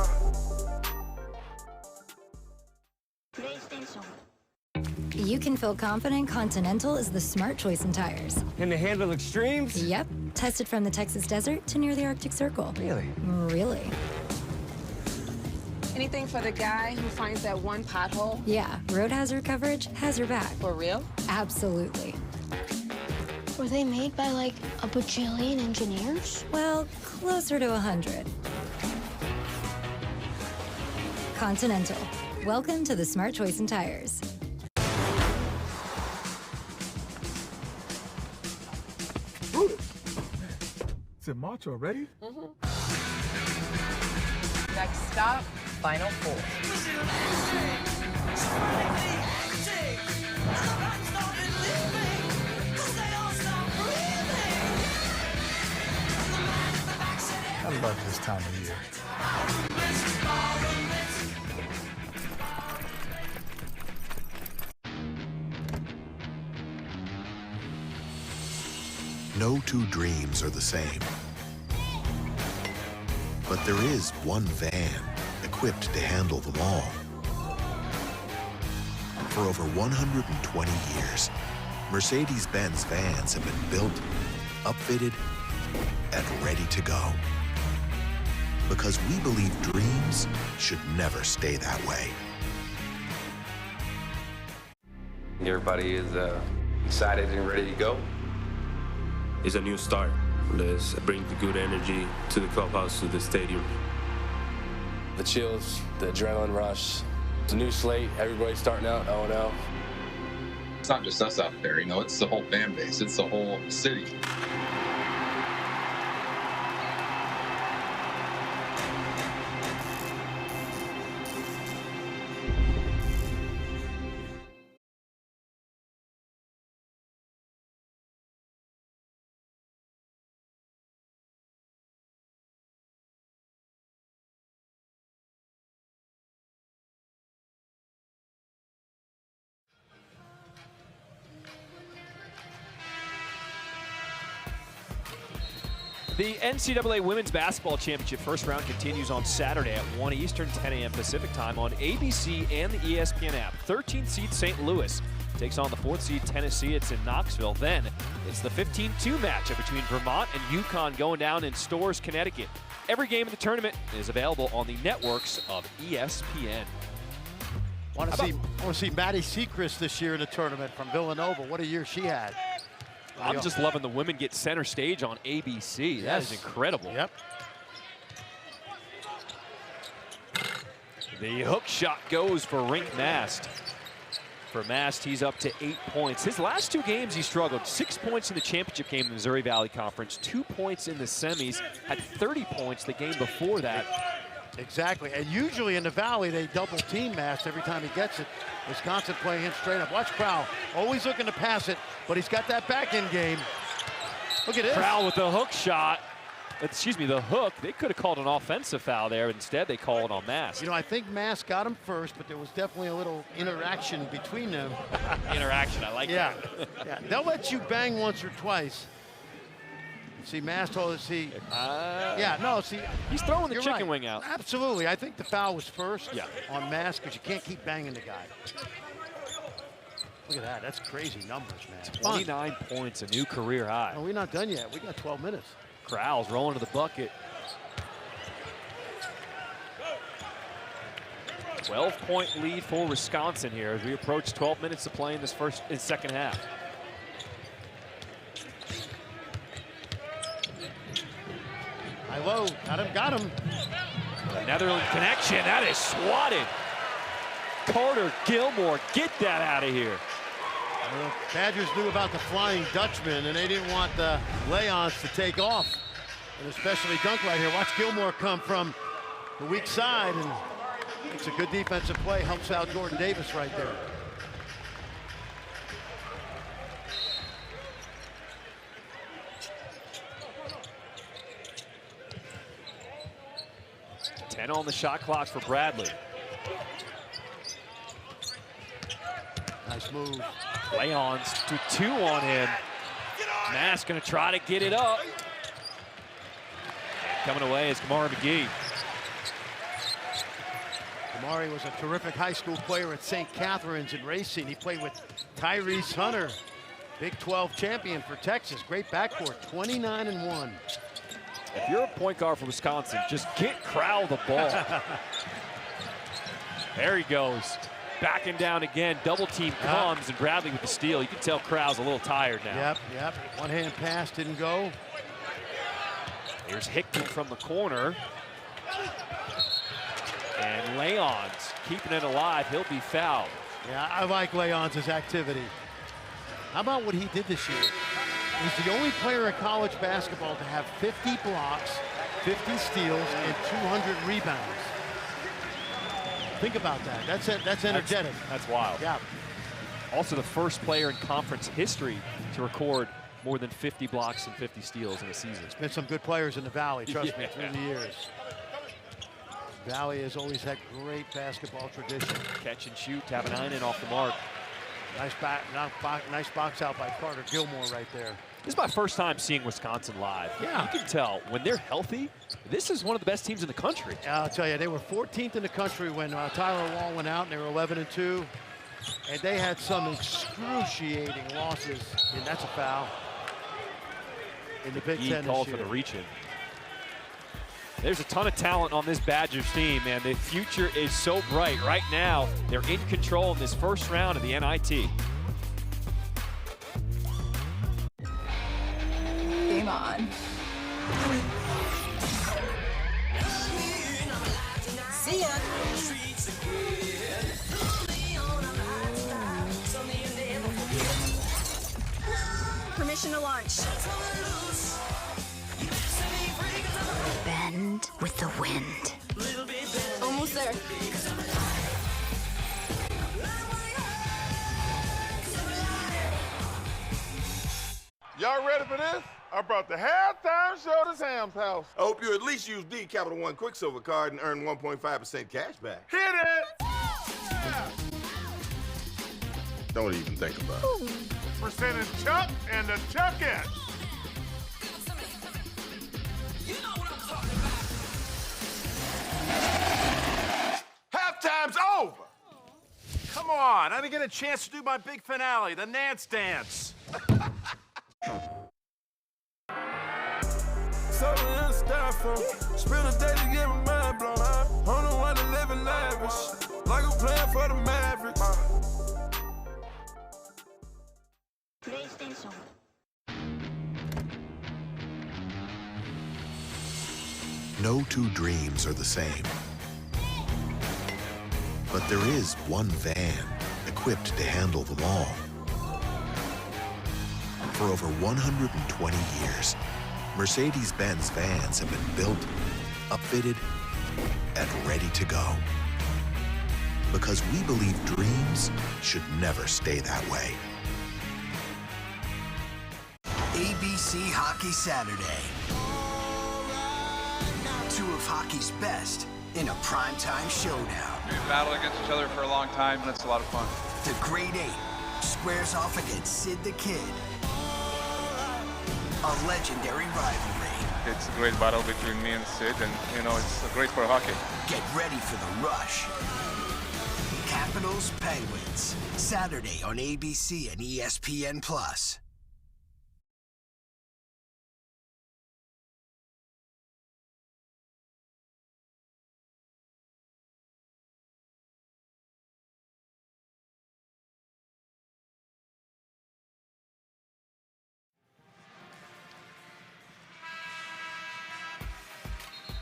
You can feel confident Continental is the smart choice in tires.
Can they handle extremes?
Yep. Tested from the Texas desert to near the Arctic Circle.
Really?
Really.
Anything for the guy who finds that one pothole?
Yeah, road hazard coverage has your back.
For real?
Absolutely.
Were they made by like a bajillion engineers?
Well, closer to 100. Continental. Welcome to the smart choice in tires.
Is it March already?
Next stop, Final Four.
about this time of year.
No two dreams are the same. But there is one van equipped to handle them all. For over 120 years, Mercedes-Benz vans have been built, upfitted, and ready to go. Because we believe dreams should never stay that way.
Everybody is excited and ready to go.
It's a new start. Let's bring the good energy to the clubhouse, to the stadium.
The chills, the adrenaline rush. It's a new slate. Everybody's starting out 0-0.
It's not just us out there, you know, it's the whole fan base. It's the whole city.
The NCAA Women's Basketball Championship first round continues on Saturday at 1 Eastern, 10 a.m. Pacific time on ABC and the ESPN app. 13th seed St. Louis takes on the 4th seed Tennessee. It's in Knoxville. Then it's the 15-2 matchup between Vermont and UConn going down in Storrs, Connecticut. Every game of the tournament is available on the networks of ESPN.
I want to see Maddie Sechrist this year in the tournament from Villanova. What a year she had.
I'm just loving the women get center stage on ABC. Yes. That is incredible.
Yep.
The hook shot goes for Rink Mast. For Mast, he's up to 8 points. His last 2 games, he struggled. 6 points in the championship game in the Missouri Valley Conference, 2 points in the semis, had 30 points the game before that.
Exactly, and usually in the Valley, they double team Mast every time he gets it. Wisconsin playing him straight up. Watch Crowell, always looking to pass it, but he's got that back end game. Look at this.
Crowell with the hook shot. Excuse me, the hook. They could have called an offensive foul there. Instead, they call it on Mast.
You know, I think Mast got him first, but there was definitely a little interaction between them.
Interaction, I like that.
Yeah, they'll let you bang once or twice. See, Mast, see. Yeah, no, see.
He's throwing the chicken
right.
wing out.
Absolutely. I think the foul was first on Mast because you can't keep banging the guy. Look at that. That's crazy numbers, man.
29 points, a new career high.
No, we're not done yet. We got 12 minutes.
Crowell's rolling to the bucket. 12-point lead for Wisconsin here as we approach 12 minutes to play in this second half.
High low, got him.
The Netherlands connection, that is swatted. Carter Gilmore, get that out of here.
Well, Badgers knew about the Flying Dutchman, and they didn't want the Leons to take off, and especially dunk right here. Watch Gilmore come from the weak side, and it's a good defensive play, helps out Jordan Davis right there.
And on the shot clock for Bradley.
Nice move.
Leons to 2 on him. Mast gonna try to get it up. And coming away is Kamari McGee.
Kamari was a terrific high school player at St. Catherine's in Racine. He played with Tyrese Hunter, Big 12 champion for Texas. Great backcourt, 29-1.
If you're a point guard for Wisconsin, just get Crowell the ball. There he goes. Backing down again. Double team comes, and Bradley with the steal. You can tell Crowell's a little tired now.
Yep. One hand pass didn't go.
Here's Hickman from the corner. And Leons keeping it alive. He'll be fouled.
Yeah, I like Leons' activity. How about what he did this year? He's the only player in college basketball to have 50 blocks, 50 steals, and 200 rebounds. Think about that. That's energetic.
That's wild.
Yeah.
Also the first player in conference history to record more than 50 blocks and 50 steals in a season.
There's been some good players in the Valley, trust me, through the years. Valley has always had great basketball tradition.
Catch and shoot, Tavanainen off the mark.
Nice box out by Carter Gilmore right there.
This is my first time seeing Wisconsin live.
Yeah.
You can tell when they're healthy, this is one of the best teams in the country.
I'll tell you, they were 14th in the country when Tyler Wall went out, and they were 11-2. And they had some excruciating losses, and that's a foul in the Big Ten.
Called for the reach-in. There's a ton of talent on this Badgers team, man. The future is so bright. Right now, they're in control in this first round of the NIT.
Game on. See ya.
Permission to launch.
Bend with the wind.
Almost there.
Y'all ready for this? I brought the halftime show to Sam's house.
I hope you at least use the Capital One Quicksilver card and earn 1.5% cash back.
Hit it!
Don't even think about it.
Presenting Chuck and the Chuckettes. Halftime's over.
Come on, I didn't get a chance to do my big finale, the Nance dance.
Spend a day to get my mind blown. I don't want to live in lavish, like I'm playing for the Mavericks.
PlayStation.
No two dreams are the same. But there is one van equipped to handle them all. For over 120 years, Mercedes-Benz vans have been built, upfitted, and ready to go. Because we believe dreams should never stay that way.
ABC Hockey Saturday. Two of hockey's best in a primetime showdown.
We've battled against each other for a long time, and it's a lot of fun.
The Great Eight squares off against Sid the Kid. A legendary rivalry.
It's a great battle between me and Sid, and, you know, it's great for hockey.
Get ready for the rush. Capitals Penguins, Saturday on ABC and ESPN+.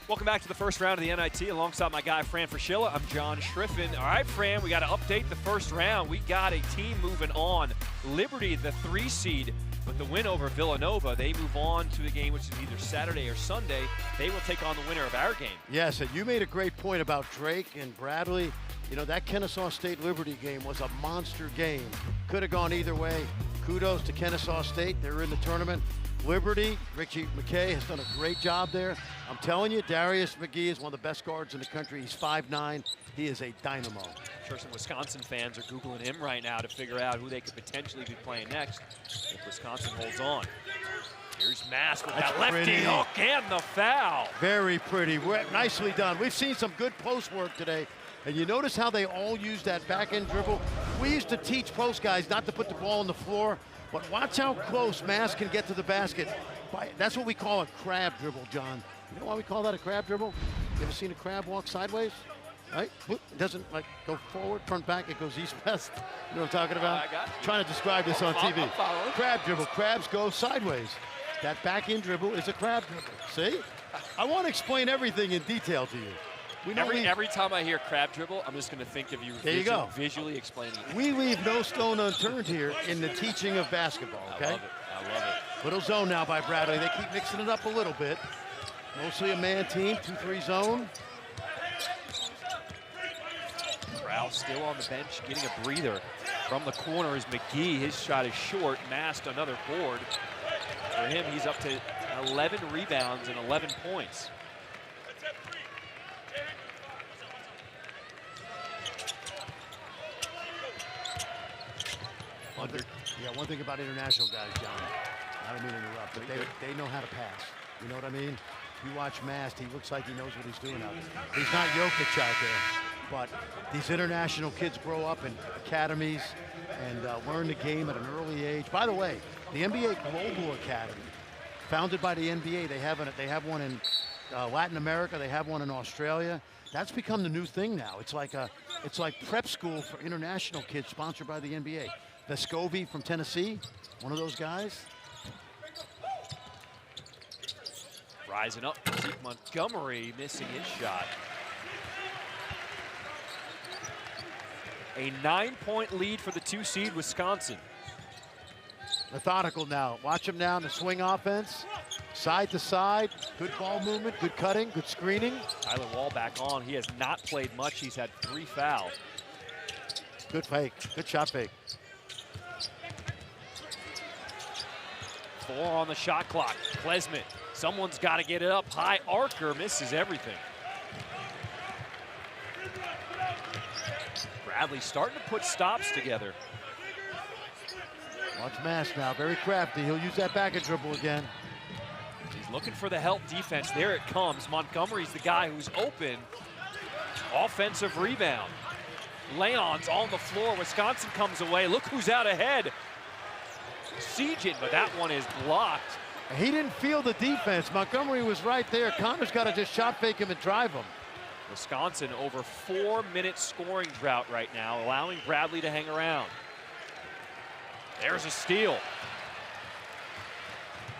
Welcome back to the first round of the NIT alongside my guy Fran Fraschilla. I'm John Schriffen. All right, Fran, we got to update the first round. We got a team moving on. Liberty, the 3 seed, with the win over Villanova, they move on to the game, which is either Saturday or Sunday. They will take on the winner of our game.
Yes, and you made a great point about Drake and Bradley. You know, that Kennesaw State Liberty game was a monster game. Could have gone either way. Kudos to Kennesaw State. They're in the tournament. Liberty, Richie McKay has done a great job there. I'm telling you, Darius McGee is one of the best guards in the country. He's 5'9". He is a dynamo.
I'm sure some Wisconsin fans are Googling him right now to figure out who they could potentially be playing next if Wisconsin holds on. Here's Mask with that lefty hook and the foul.
Very pretty. Nicely done. We've seen some good post work today. And you notice how they all use that back-end dribble? We used to teach post guys not to put the ball on the floor, but watch how close Mask can get to the basket. That's what we call a crab dribble, John. You know why we call that a crab dribble? You ever seen a crab walk sideways? Right? It doesn't like go forward, turn back, it goes east-west. You know what I'm talking about?
I got you.
Trying to describe this on TV.
I'm following.
Crab dribble. Crabs go sideways. That back-end dribble is a crab dribble. See? I want to explain everything in detail to you.
Every time I hear crab dribble, I'm just going to think of you, visually explaining it.
We leave no stone unturned here in the teaching of basketball, okay?
I love it. I love it.
Little zone now by Bradley. They keep mixing it up a little bit. Mostly a man team, 2-3 zone.
Rouse still on the bench, getting a breather. From the corner is McGee. His shot is short. Masked another board. For him, he's up to 11 rebounds and 11 points.
One thing about international guys, John, I don't mean to interrupt, but they know how to pass. You know what I mean? You watch Mast, he looks like he knows what he's doing out there. He's not Jokic out there, but these international kids grow up in academies and learn the game at an early age. By the way, the NBA Global Academy, founded by the NBA, they have one in Latin America, they have one in Australia. That's become the new thing now. It's like prep school for international kids, sponsored by the NBA. Vescovi from Tennessee, one of those guys.
Rising up, Zeke Montgomery missing his shot. A 9-point lead for the 2 seed Wisconsin.
Methodical now. Watch him now in the swing offense. Side to side, good ball movement, good cutting, good screening.
Tyler Wall back on. He has not played much. He's had 3 fouls.
Good fake, good shot fake.
4 on the shot clock. Klesmit, someone's got to get it up high. Archer misses everything. Bradley starting to put stops together.
Watch Mast now, very crafty. He'll use that back and dribble again.
He's looking for the help defense. There it comes. Montgomery's the guy who's open. Offensive rebound. Leon's on the floor. Wisconsin comes away. Look who's out ahead. Siegin, but that one is blocked.
He didn't feel the defense. Montgomery was right there. Connor's got to just shot fake him and drive him.
Wisconsin over 4-minute scoring drought right now, allowing Bradley to hang around. There's a steal.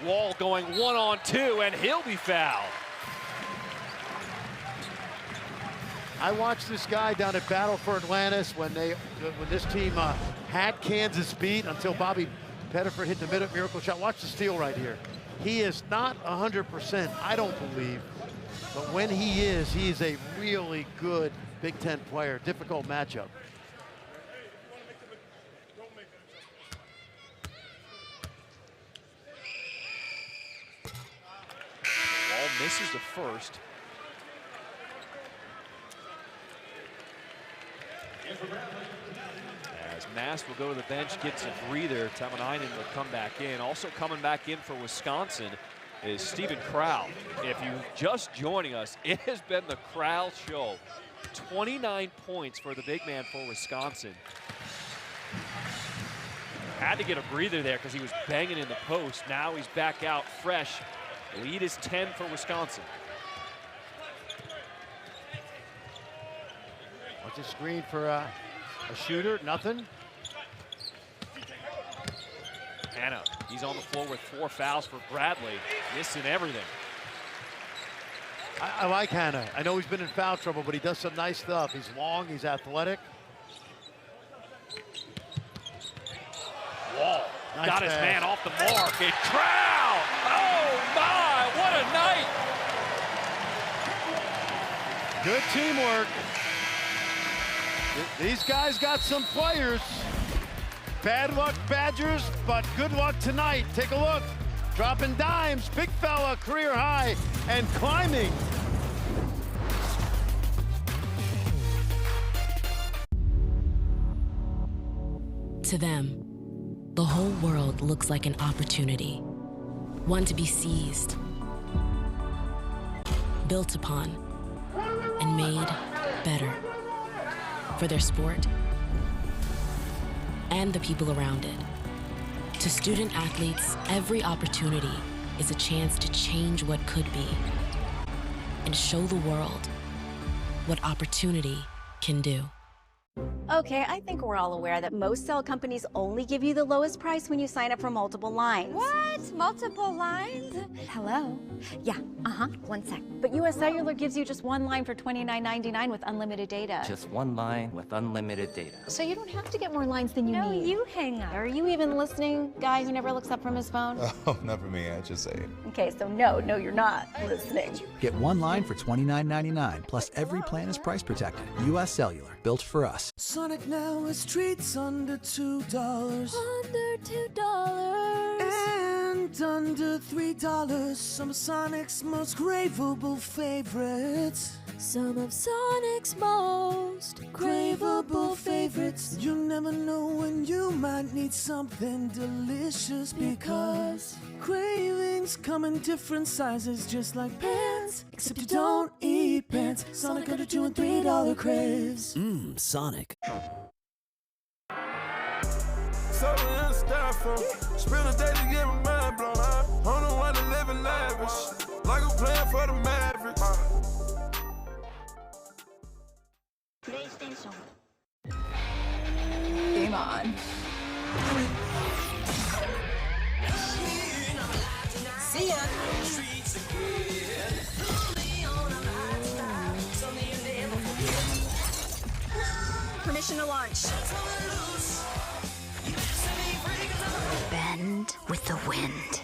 Wall going 1-on-2, and he'll be fouled.
I watched this guy down at Battle for Atlantis when this team had Kansas beat until Bobby Pettiford hit the miracle shot. Watch the steal right here. He is not 100%, I don't believe, but when he is a really good Big Ten player. Difficult matchup.
Wall misses the first. As Mast will go to the bench, gets a breather. Tamanainen will come back in. Also coming back in for Wisconsin is Steven Crowell. If you're just joining us, it has been the Crowell show. 29 points for the big man for Wisconsin. Had to get a breather there because he was banging in the post. Now he's back out fresh. The lead is 10 for Wisconsin.
Watch the screen for a shooter, nothing.
Hanna, he's on the floor with 4 fouls for Bradley, missing everything.
I like Hanna. I know he's been in foul trouble, but he does some nice stuff. He's long, he's athletic.
Wall
nice
got
pass.
his man off the mark, and Crowell! Oh my, what a night!
Good teamwork. These guys got some players. Bad luck, Badgers, but good luck tonight. Take a look. Dropping dimes, big fella, career high, and climbing.
To them, the whole world looks like an opportunity, one to be seized, built upon, and made better for their sport and the people around it. To student athletes, every opportunity is a chance to change what could be and show the world what opportunity can do.
Okay, I think we're all aware that most cell companies only give you the lowest price when you sign up for multiple lines.
What? Multiple lines?
Hello? Yeah, 1 sec. But US Cellular gives you just one line for $29.99 with unlimited data.
Just one line with unlimited data.
So you don't have to get more lines than you need.
No, you hang up.
Are you even listening, guy who never looks up from his phone?
Oh, never me, I just say it.
Okay, so no, you're not listening.
Get one line for $29.99, plus every plan is price protected. US Cellular, built for us.
Sonic now is treats under $2.
Under $2.
And Priced under $3, some of Sonic's most craveable favorites. Some of Sonic's most craveable favorites. You never know when you might need something delicious, because cravings come in different sizes, just like pants, except you don't eat pants. Sonic under $2 and $3 craves.
Sonic.
So in styrofoam, spend a day to get my mind blown. I don't know why they living lavish, like I'm playing for the Mavericks.
PlayStation.
Game on.
See ya.
Permission to launch.
Bend with the wind.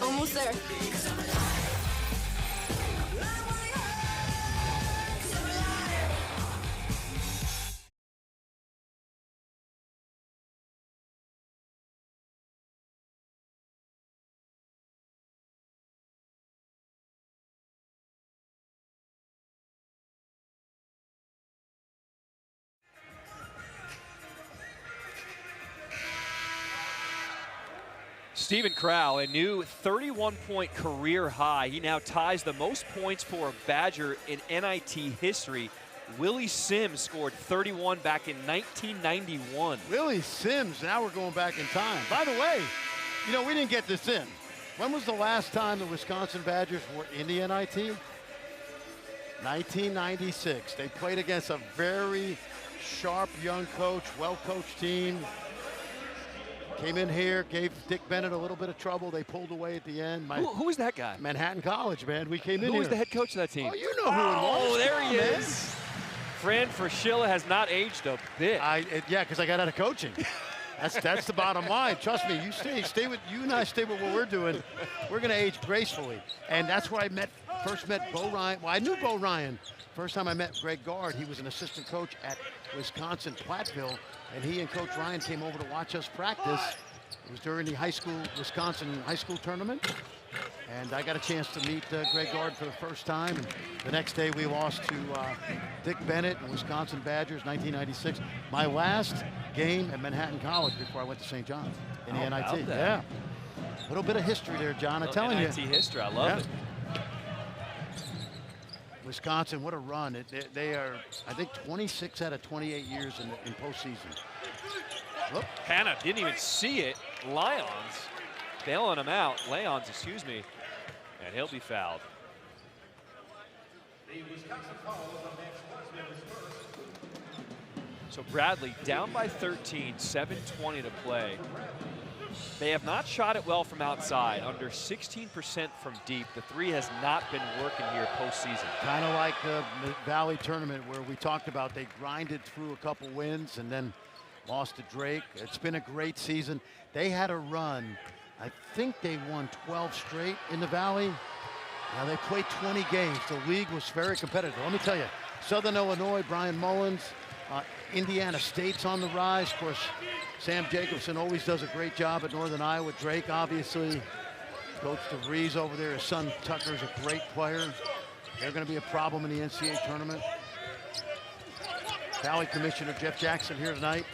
Almost there.
Steven Crowl, a new 31-point career high. He now ties the most points for a Badger in NIT history. Willie Sims scored 31 back in 1991.
Willie Sims, now we're going back in time. By the way, you know, we didn't get this in. When was the last time the Wisconsin Badgers were in the NIT? 1996. They played against a very sharp young coach, well-coached team. Came in here, gave Dick Bennett a little bit of trouble. They pulled away at the end.
Who was that guy?
Manhattan College, man. We came in here.
Who was the head coach of that team?
Oh, you know who it was.
Oh, there he
man.
is. Fran Fraschilla has not aged a bit.
Yeah, because I got out of coaching. That's the bottom line. Trust me, you and I stay with what we're doing. We're going to age gracefully. And that's where I first met Bo Ryan. Well, I knew Bo Ryan. First time I met Greg Gard, he was an assistant coach at Wisconsin Platteville, and he and Coach Ryan came over to watch us practice. It was during the Wisconsin high school tournament, and I got a chance to meet Greg Gard for the first time. And the next day we lost to Dick Bennett and Wisconsin Badgers, 1996. My last game at Manhattan College before I went to St. John's in the NIT. Yeah, a little bit of history there, John. I'm telling
NIT
you.
history, I love it.
Wisconsin, what a run. They are, I think, 26 out of 28 years in postseason. Whoop.
Hanna didn't even see it. Lyons bailing him out. Lyons, excuse me. And he'll be fouled. So Bradley down by 13, 7:20 to play. They have not shot it well from outside, under 16% from deep. The three has not been working here postseason.
Kind of like the Valley tournament where we talked about they grinded through a couple wins and then lost to Drake. It's been a great season. They had a run. I think they won 12 straight in the Valley. Now they played 20 games. The league was very competitive. Let me tell you, Southern Illinois, Brian Mullins, Indiana State's on the rise. Of course, Sam Jacobson always does a great job at Northern Iowa. Drake, obviously. Coach DeVries over there. His son Tucker's a great player. They're going to be a problem in the NCAA tournament. Valley Commissioner Jeff Jackson here tonight.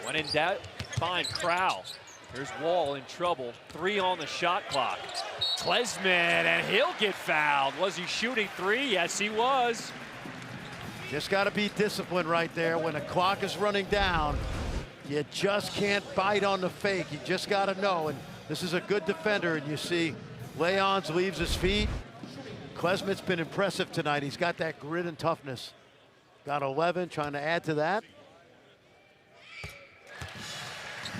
When in doubt, find Crowl. Here's Wall in trouble. 3 on the shot clock. Klesman, and he'll get fouled. Was he shooting 3? Yes, he was.
Just got to be disciplined right there. When the clock is running down, you just can't bite on the fake. You just got to know. And this is a good defender. And you see Leons leaves his feet. Klesman's been impressive tonight. He's got that grit and toughness. Got 11, trying to add to that.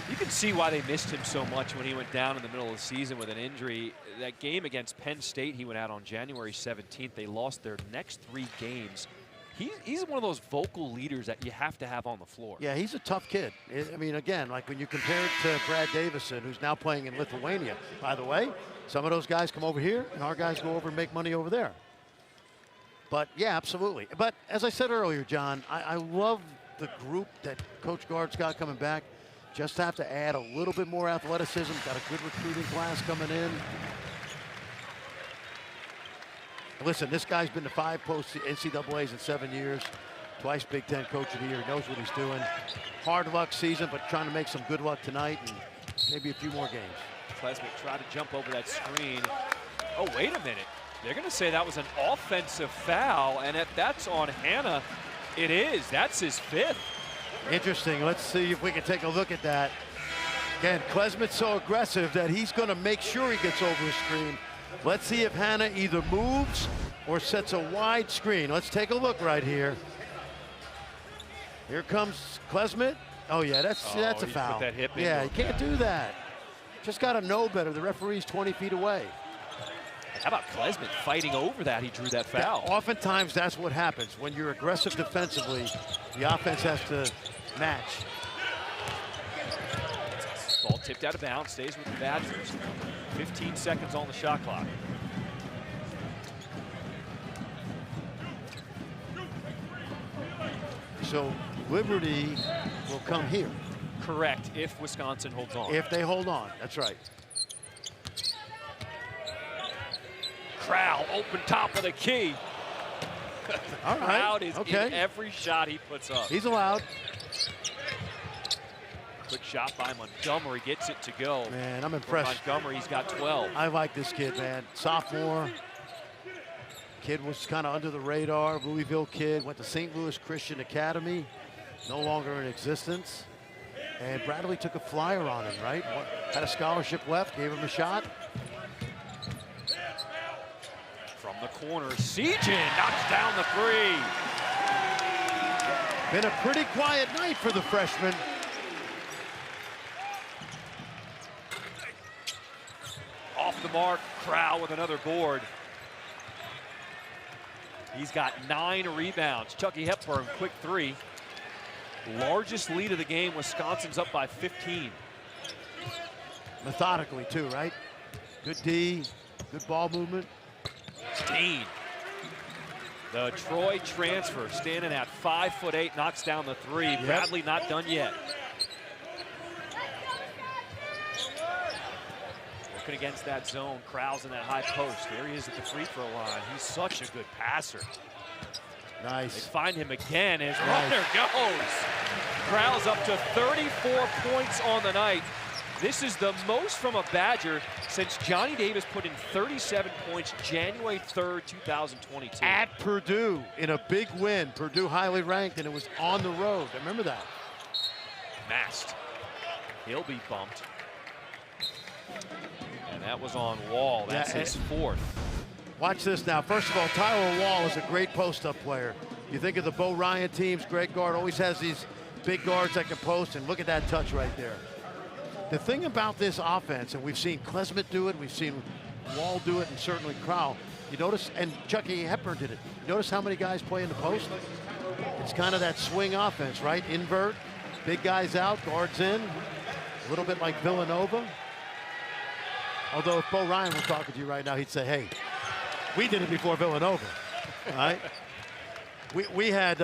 You can see why they missed him so much when he went down in the middle of the season with an injury. That game against Penn State, he went out on January 17th. They lost their next 3 games. He's one of those vocal leaders that you have to have on the floor.
Yeah, he's a tough kid. I mean, again, like when you compare it to Brad Davison, who's now playing in Lithuania. By the way, some of those guys come over here, and our guys go over and make money over there. But, yeah, absolutely. But as I said earlier, John, I love the group that Coach Gard's got coming back. just have to add a little bit more athleticism. Got a good recruiting class coming in. Listen, this guy's been to 5 post NCAAs in 7 years. Twice Big Ten Coach of the Year. He knows what he's doing. Hard luck season, but trying to make some good luck tonight and maybe a few more games.
Klesmit tried to jump over that screen. Oh, wait a minute. They're going to say that was an offensive foul, and if that's on Hannah, it is. That's his 5th.
Interesting. Let's see if we can take a look at that. Again, Klesmit's so aggressive that he's going to make sure he gets over his screen. Let's see if Hannah either moves or sets a wide screen. Let's take a look right here. Here comes Klesmit. Oh yeah, that's a foul.
Put that hip in.
Yeah, you can't do that. Just got to know better. The referee's 20 feet away.
How about Klesmit fighting over that? He drew that foul.
Oftentimes that's what happens. When you're aggressive defensively, the offense has to match.
Ball tipped out of bounds, stays with the Badgers. 15 seconds on the shot clock.
So Liberty will come here.
Correct, if Wisconsin holds on.
If they hold on, that's right.
Crowd open top of the key.
All right.
Crowd is in every shot he puts up.
He's allowed.
Quick shot by Montgomery, gets it to go.
Man, I'm impressed.
For Montgomery's got 12.
I like this kid, man. Sophomore. Kid was kind of under the radar. Louisville kid, went to St. Louis Christian Academy. No longer in existence. And Bradley took a flyer on him, right? Had a scholarship left, gave him a shot.
From the corner, Sejan knocks down the 3.
Been a pretty quiet night for the freshman.
Off the mark, Crowell with another board. He's got 9 rebounds. Chucky Hepburn, quick 3. Largest lead of the game, Wisconsin's up by 15.
Methodically too, right? Good D, good ball movement.
Dean, the Troy transfer, standing at 5'8", knocks down the 3.
Yep.
Bradley not done yet. Working against that zone, Crowell's in that high post. There he is at the free throw line. He's such a good passer.
Nice.
They find him again as runner goes. Crowell's up to 34 points on the night. This is the most from a Badger since Johnny Davis put in 37 points January 3rd, 2022.
At Purdue in a big win. Purdue highly ranked, and it was on the road. Remember that.
Mast. He'll be bumped. And that was on Wall. That's his 4th.
Watch this now. First of all, Tyler Wall is a great post-up player. You think of the Bo Ryan teams, Greg Gard always has these big guards that can post, and look at that touch right there. The thing about this offense, and we've seen Klesmit do it, we've seen Wall do it, and certainly Crowell. You notice, and Chucky Hepburn did it. You notice how many guys play in the post? It's kind of that swing offense, right? Invert, big guys out, guards in. A little bit like Villanova. Although if Bo Ryan were talking to you right now, he'd say, hey, we did it before Villanova, all right? We had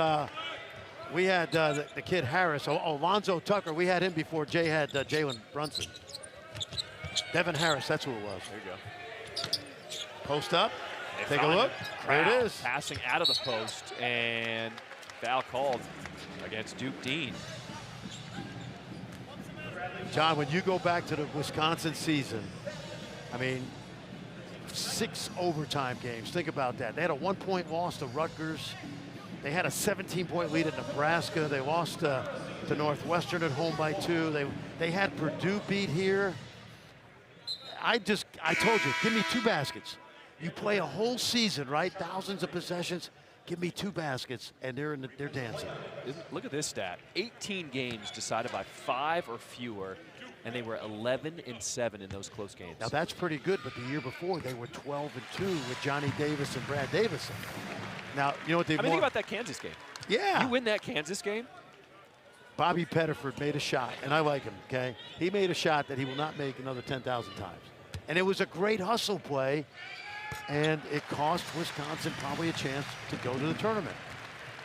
the kid Harris, Alonzo Tucker. We had him before Jay had Jalen Brunson. Devin Harris, that's who it was.
There you go.
Post up. Take a look. There it is.
Passing out of the post, and foul called against Duke Dean.
John, when you go back to the Wisconsin season, I mean, 6 overtime games. Think about that. They had a 1-point loss to Rutgers. They had a 17-point lead at Nebraska. They lost to Northwestern at home by 2. They had Purdue beat here. I told you, give me 2 baskets. You play a whole season, right? Thousands of possessions. Give me 2 baskets, and they're dancing.
Look at this stat: 18 games decided by 5 or fewer, and they were 11-7 in those close games.
Now that's pretty good, but the year before they were 12-2 with Johnny Davis and Brad Davison. Now, you know what
think about that Kansas game.
Yeah.
You win that Kansas game.
Bobby Pettiford made a shot, and I like him, okay? He made a shot that he will not make another 10,000 times. And it was a great hustle play, and it cost Wisconsin probably a chance to go to the tournament.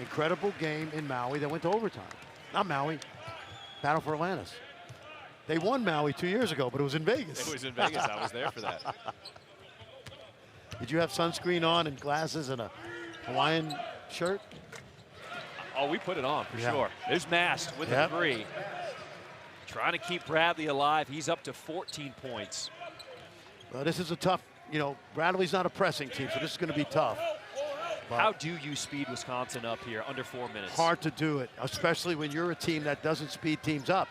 Incredible game in Maui that went to overtime. Not Maui, Battle for Atlantis. They won Maui 2 years ago, but it was in Vegas.
It was in Vegas. I was there for that.
Did you have sunscreen on and glasses and a Hawaiian shirt?
Oh, we put it on for sure. There's Mast with a 3. Trying to keep Bradley alive. He's up to 14 points.
Well, this is a tough, you know, Bradley's not a pressing team, so this is going to be tough. But
how do you speed Wisconsin up here under 4 minutes?
Hard to do it, especially when you're a team that doesn't speed teams up.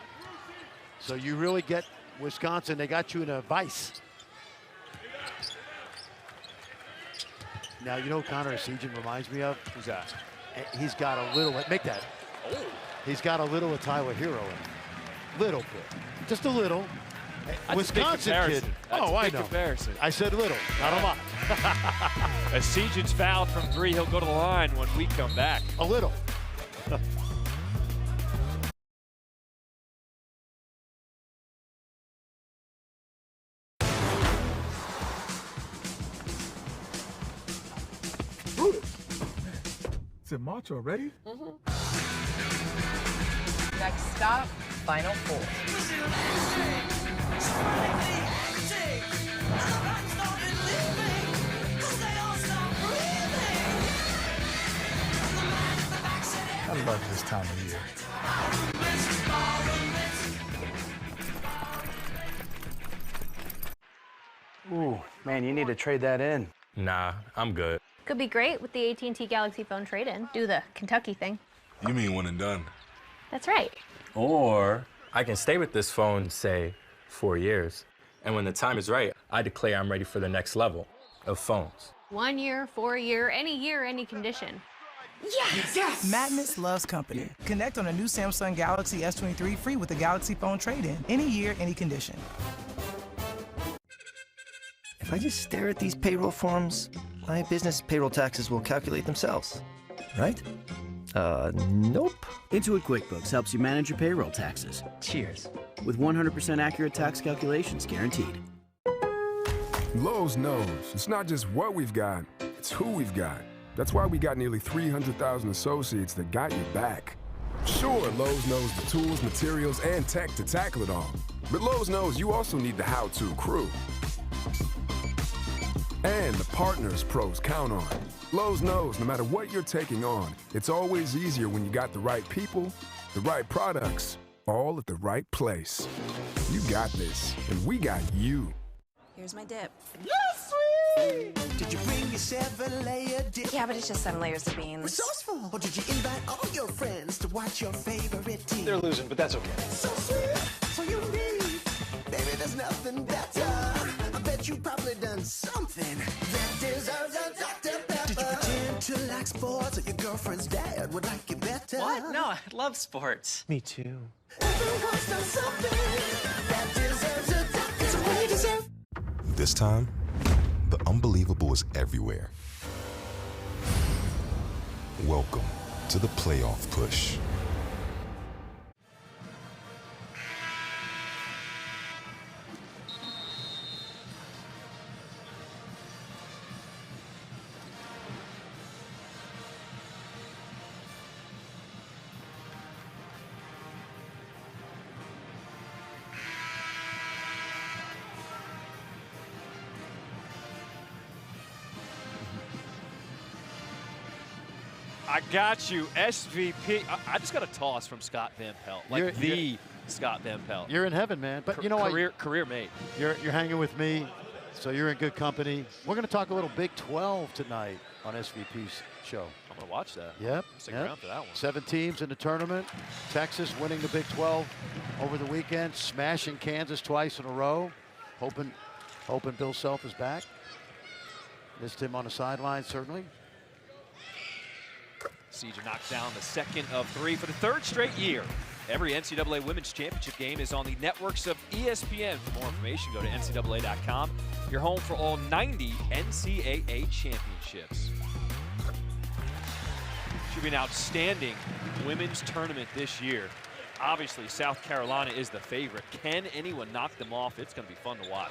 So you really get Wisconsin, they got you in a vice. Now, you know Connor Sejan reminds me of?
Who's that?
He's got a little, make that.
Oh.
He's got a little of Tyler Hero in him. Little bit, just a little.
That's
Wisconsin
a big
kid.
That's
Oh,
a
I
big
know.
Comparison.
I said little, not a lot.
As Sejan's fouled from 3, he'll go to the line when we come back.
A little.
Is it March already?
Next stop, Final Four.
I love this time of year.
Ooh, man, you need to trade that in.
Nah, I'm good.
Could be great with the AT&T Galaxy phone trade-in. Do the Kentucky thing.
You mean one and done?
That's right.
Or I can stay with this phone, say, 4 years. And when the time is right, I declare I'm ready for the next level of phones.
1 year, 4 year, any condition.
Yes!
Madness loves company. Connect on a new Samsung Galaxy S23 free with a Galaxy phone trade-in. Any year, any condition.
If I just stare at these payroll forms, my business payroll taxes will calculate themselves, right? Nope.
Intuit QuickBooks helps you manage your payroll taxes.
Cheers.
With 100% accurate tax calculations guaranteed.
Lowe's knows it's not just what we've got, it's who we've got. That's why we got nearly 300,000 associates that got your back. Sure, Lowe's knows the tools, materials, and tech to tackle it all. But Lowe's knows you also need the how-to crew. And the partners pros count on. Lowe's knows no matter what you're taking on, it's always easier when you got the right people, the right products, all at the right place. You got this, and we got you.
Here's my dip.
Yes, sweet! Did you bring your 7-layer dip?
Yeah, but it's just 7 layers of beans.
Resourceful. Or did you invite all your friends to watch your favorite team?
They're losing, but that's okay.
So sweet, so unique. Baby, there's nothing better. I bet you probably done something that deserves a Dr. Pepper. Did you pretend to like sports or your girlfriend's dad would like you better?
What? No, I love sports.
Me too.
Everyone's done something that deserves a Dr. It's what you deserve.
This time, the unbelievable is everywhere. Welcome to the playoff push.
I got you, SVP. I just got a toss from Scott Van Pelt, like Scott Van Pelt.
You're in heaven, man. But you know what?
Career mate.
You're hanging with me, so you're in good company. We're going to talk a little Big 12 tonight on SVP's show.
I'm going to watch that.
Yep.
Stick around for that one.
7 teams in the tournament. Texas winning the Big 12 over the weekend, smashing Kansas twice in a row. Hoping Bill Self is back. Missed him on the sideline, certainly.
Sejan knocks down the second of 3 for the 3rd straight year. Every NCAA Women's Championship game is on the networks of ESPN. For more information, go to ncaa.com. Your home for all 90 NCAA championships. Should be an outstanding women's tournament this year. Obviously, South Carolina is the favorite. Can anyone knock them off? It's going to be fun to watch.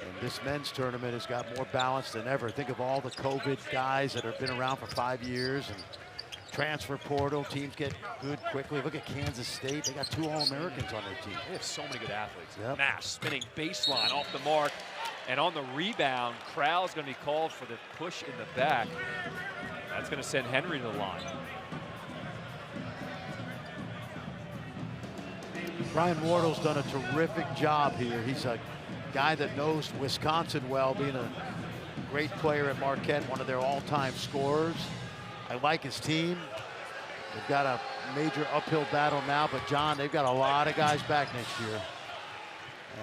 And this men's tournament has got more balance than ever. Think of all the COVID guys that have been around for 5 years and transfer portal. Teams get good quickly. Look at Kansas State. They got 2 All-Americans on their team.
They have so many good athletes.
Yep.
Nash spinning baseline off the mark. And on the rebound, Crowell's going to be called for the push in the back. That's going to send Henry to the line.
Brian Wardle's done a terrific job here. He's a guy that knows Wisconsin well, being a great player at Marquette, one of their all-time scorers. I like his team. They've got a major uphill battle now, but John, they've got a lot of guys back next year.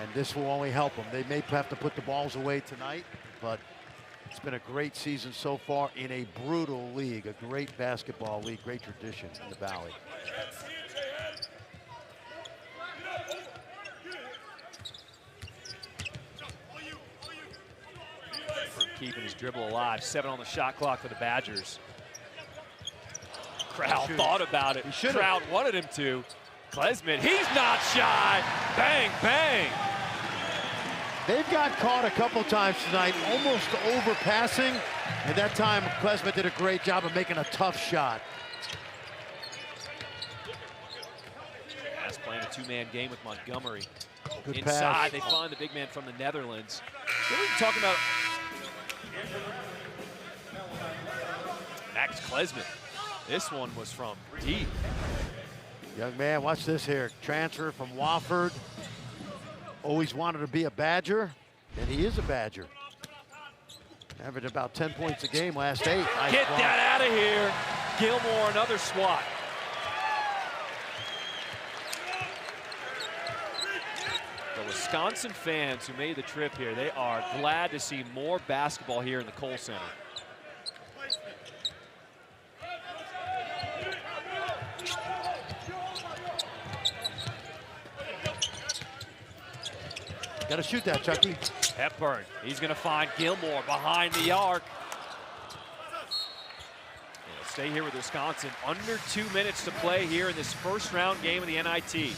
And this will only help them. They may have to put the balls away tonight, but it's been a great season so far in a brutal league, a great basketball league, great tradition in the Valley.
Keeping his dribble alive. 7 on the shot clock for the Badgers. Crowell thought about it. Crowd wanted him to. Klesmit, he's not shy. Bang, bang.
They've got caught a couple times tonight, almost overpassing, and that time Klesmit did a great job of making a tough shot.
That's playing a 2-man game with Montgomery.
Good
Inside,
pass.
they find the big man from the Netherlands. What are we talking about? Max Klesmit. This one was from deep.
Young man, watch this here. Transfer from Wofford. Always wanted to be a Badger, and he is a Badger. Averaged about 10 points a game last 8. Nice
Get
block.
that out of here. Gilmore, another swat. The Wisconsin fans who made the trip here, they are glad to see more basketball here in the Kohl Center.
Got to shoot that, Chucky.
Hepburn, he's going to find Gilmore behind the arc. He'll stay here with Wisconsin. Under 2 minutes to play here in this first round game of the NIT.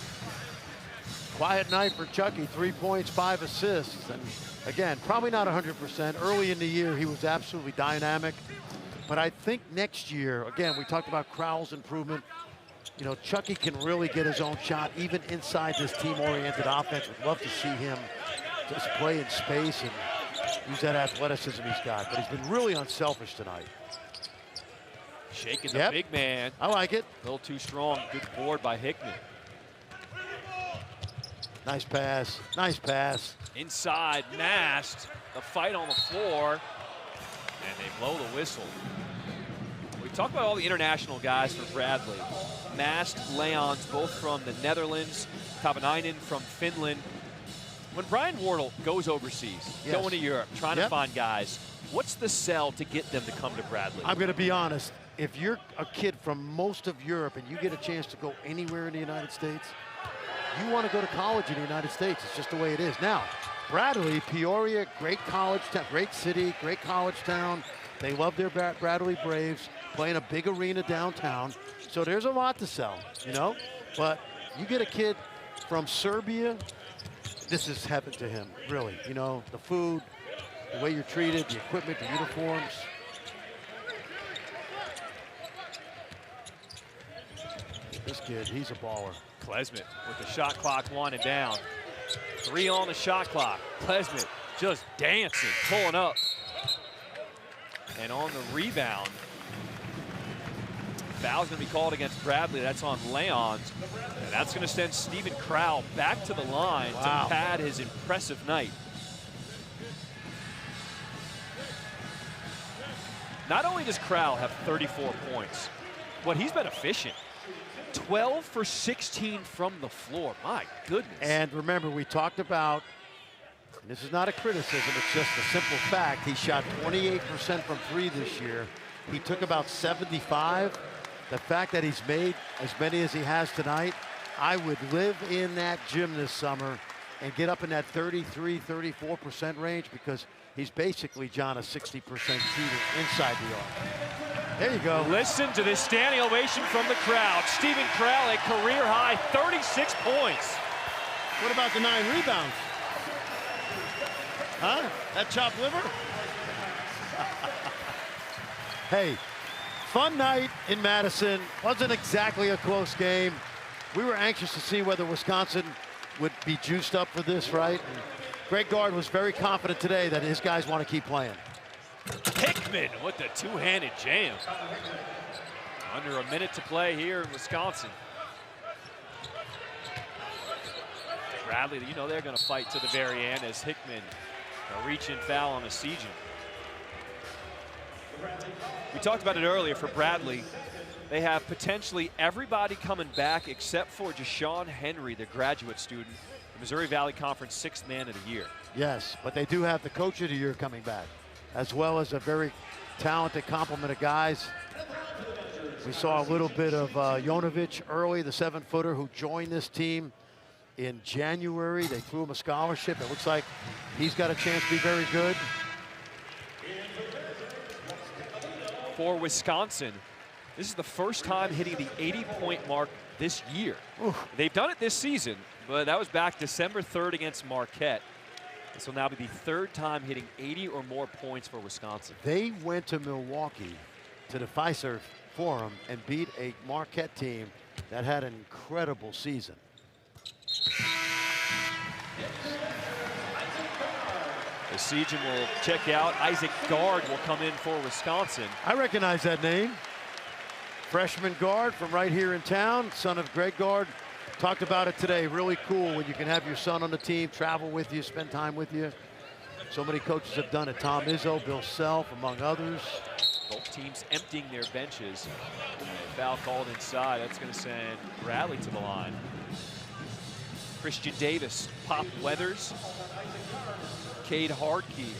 Quiet night for Chucky, 3 points, 5 assists. And again, probably not 100%. Early in the year, he was absolutely dynamic. But I think next year, again, we talked about Crowell's improvement. You know, Chucky can really get his own shot, even inside this team-oriented offense. Would love to see him just play in space and use that athleticism he's got. But he's been really unselfish tonight.
Shaking the big man.
I like it.
A little too strong. Good board by Hickman.
Nice pass. Nice pass.
Inside, Mast. The fight on the floor. And they blow the whistle. We talk about all the international guys for Bradley. Mast, Leons, both from the Netherlands. Tavanainen from Finland. When Brian Wardle goes overseas, going to Europe, trying to find guys, what's the sell to get them to come to Bradley?
I'm going to be honest. If you're a kid from most of Europe and you get a chance to go anywhere in the United States, you want to go to college in the United States. It's just the way it is. Now, Bradley, Peoria, great college town, great city, great college town. They love their Bradley Braves, playing a big arena downtown. So there's a lot to sell, you know? But you get a kid from Serbia, this is heaven to him, really. You know, the food, the way you're treated, the equipment, the uniforms. This kid, he's a baller.
Klesmit with the shot clock winding down. 3 on the shot clock. Klesmit just dancing, pulling up. And on the rebound, foul's going to be called against Bradley. That's on Leons. And that's going to send Stephen Crowell back to the line to pad his impressive night. Not only does Crowell have 34 points, but he's been efficient. 12 for 16 from the floor. My goodness.
And remember, we talked about, and this is not a criticism, it's just a simple fact, he shot 28% from 3 this year. He took about 75. The fact that he's made as many as he has tonight, I would live in that gym this summer and get up in that 33, 34% range, because he's basically, John, a 60% shooter inside the arc. There you go.
Listen to this standing ovation from the crowd. Stephen Crowell, a career high 36 points.
What about the 9 rebounds? Huh? That chopped liver? Hey, Fun night in Madison. Wasn't exactly a close game. We were anxious to see whether Wisconsin would be juiced up for this, right? And Greg Gard was very confident today that his guys want to keep playing.
Hickman with the two-handed jam. Under a minute to play here in Wisconsin. Bradley, you know they're going to fight to the very end as Hickman a reach-in foul on Esijan. We talked about it earlier for Bradley. They have potentially everybody coming back except for Jashawn Henry, the graduate student, the Missouri Valley Conference 6th man of the year.
Yes, but they do have the coach of the year coming back, as well as a very talented complement of guys. We saw a little bit of Jonovich early, the 7-footer who joined this team in January. They threw him a scholarship. It looks like he's got a chance to be very good.
For Wisconsin, this is the first time hitting the 80-point mark this year.
Oof.
They've done it this season, but that was back December 3rd against Marquette. This will now be the third time hitting 80 or more points for Wisconsin.
They went to Milwaukee to the Fiserv Forum and beat a Marquette team that had an incredible season.
The Esijan will check out. Isaac Gard will come in for Wisconsin.
I recognize that name. Freshman guard from right here in town, son of Greg Gard. Talked about it today. Really cool when you can have your son on the team, travel with you, spend time with you. So many coaches have done it. Tom Izzo, Bill Self, among others.
Both teams emptying their benches. Foul called inside. That's going to send Bradley to the line. Christian Davis, Pop Weathers, Cade Hardkey,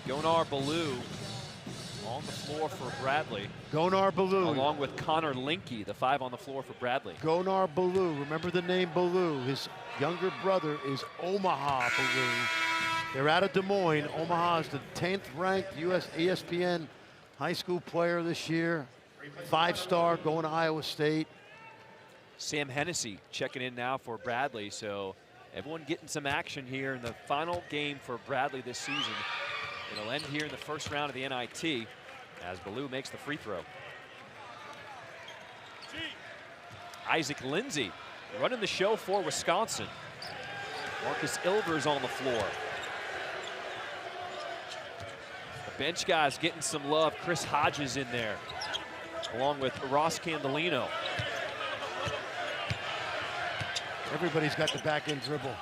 Yonar Ballou on the floor for Bradley.
Gonar Ballou.
Along with Connor Linke, the 5 on the floor for Bradley.
Gonar Ballou, remember the name Ballou. His younger brother is Omaha Ballou. They're out of Des Moines. Omaha is the 10th ranked US ESPN high school player this year. 5-star going to Iowa State.
Sam Hennessy checking in now for Bradley. So everyone getting some action here in the final game for Bradley this season. It'll end here in the first round of the NIT as Ballou makes the free throw. Isaac Lindsey running the show for Wisconsin. Marcus Ilver's on the floor. The bench guys getting some love. Chris Hodges in there, along with Ross Candolino.
Everybody's got the back end dribble.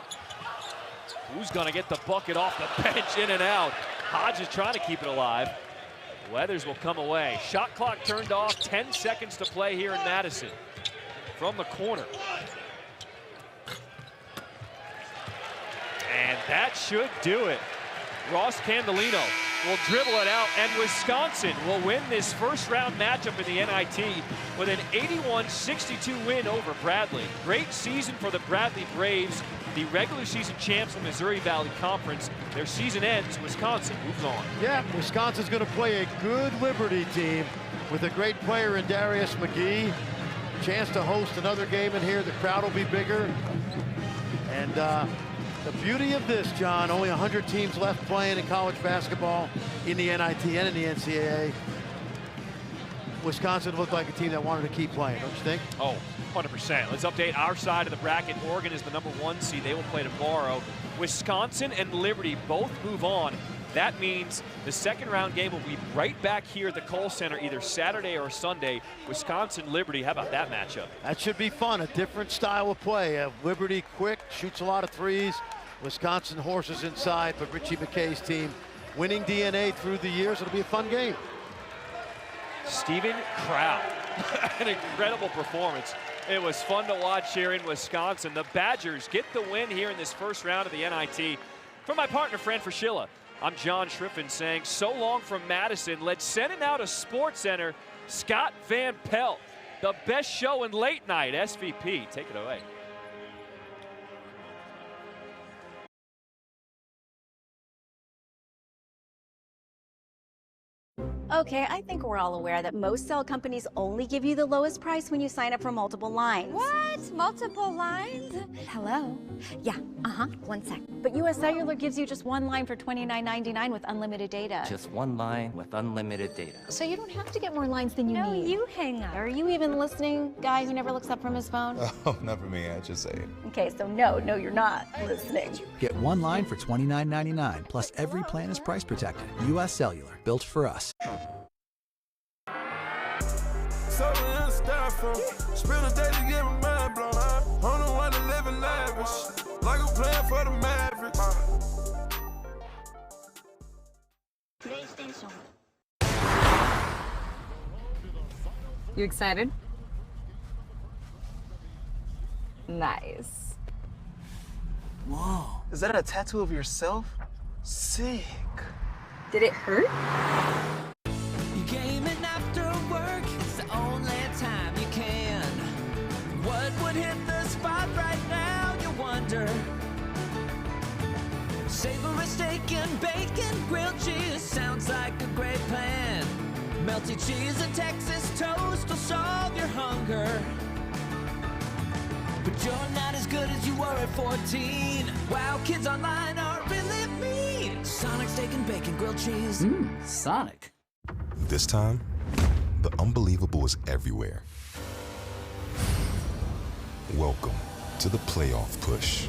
Who's going to get the bucket off the bench, in and out? Hodges trying to keep it alive. Weathers will come away. Shot clock turned off, 10 seconds to play here in Madison. From the corner. And that should do it. Ross Candolino will dribble it out, and Wisconsin will win this first round matchup in the NIT with an 81-62 win over Bradley. Great season for the Bradley Braves, the regular season champs of the Missouri Valley Conference. Their season ends, Wisconsin moves on.
Yeah, Wisconsin's going to play a good Liberty team with a great player in Darius McGee. Chance to host another game in here. The crowd will be bigger. And the beauty of this, John, only 100 teams left playing in college basketball in the NIT and in the NCAA. Wisconsin looked like a team that wanted to keep playing, don't you think?
Oh, 100%. Let's update our side of the bracket. Oregon is the #1 seed. They will play tomorrow. Wisconsin and Liberty both move on. That means the second round game will be right back here at the Kohl Center either Saturday or Sunday. Wisconsin-Liberty, how about that matchup?
That should be fun. A different style of play. Liberty quick, shoots a lot of threes. Wisconsin horses inside, but Richie McKay's team winning DNA through the years. It'll be a fun game.
Steven Crow, an incredible performance. It was fun to watch here in Wisconsin. The Badgers get the win here in this first round of the NIT. From my partner, Fran Fraschilla, I'm John Schriffen saying so long from Madison. Let's send it out to SportsCenter. Scott Van Pelt, the best show in late night. SVP, take it away.
Okay, I think we're all aware that most cell companies only give you the lowest price when you sign up for multiple lines.
What? Multiple lines?
Hello? Yeah, one sec. But US Cellular gives you just one line for $29.99 with unlimited data.
Just one line with unlimited data.
So you don't have to get more lines than you need.
No, you hang up.
Are you even listening, guy who never looks up from his phone?
Oh, not for me, I just say it.
Okay, so no, you're not listening.
Get one line for $29.99, plus every plan is price protected. US Cellular, built for us.
Spend a day to get my mind blown. On the one to live in lavish, like I'm playing for the Mavericks.
You excited? Nice.
Whoa. Is that a tattoo of yourself? Sick.
Did it hurt?
You gaming after work, it's the only time you can. What would hit the spot right now, you wonder? Savory steak and bacon, grilled cheese, sounds like a great plan. Melty cheese and Texas toast will solve your hunger. But you're not as good as you were at 14. Wow, kids online are really mean. Sonic steak and bacon, grilled cheese.
Sonic.
This time, the unbelievable is everywhere. Welcome to the playoff push.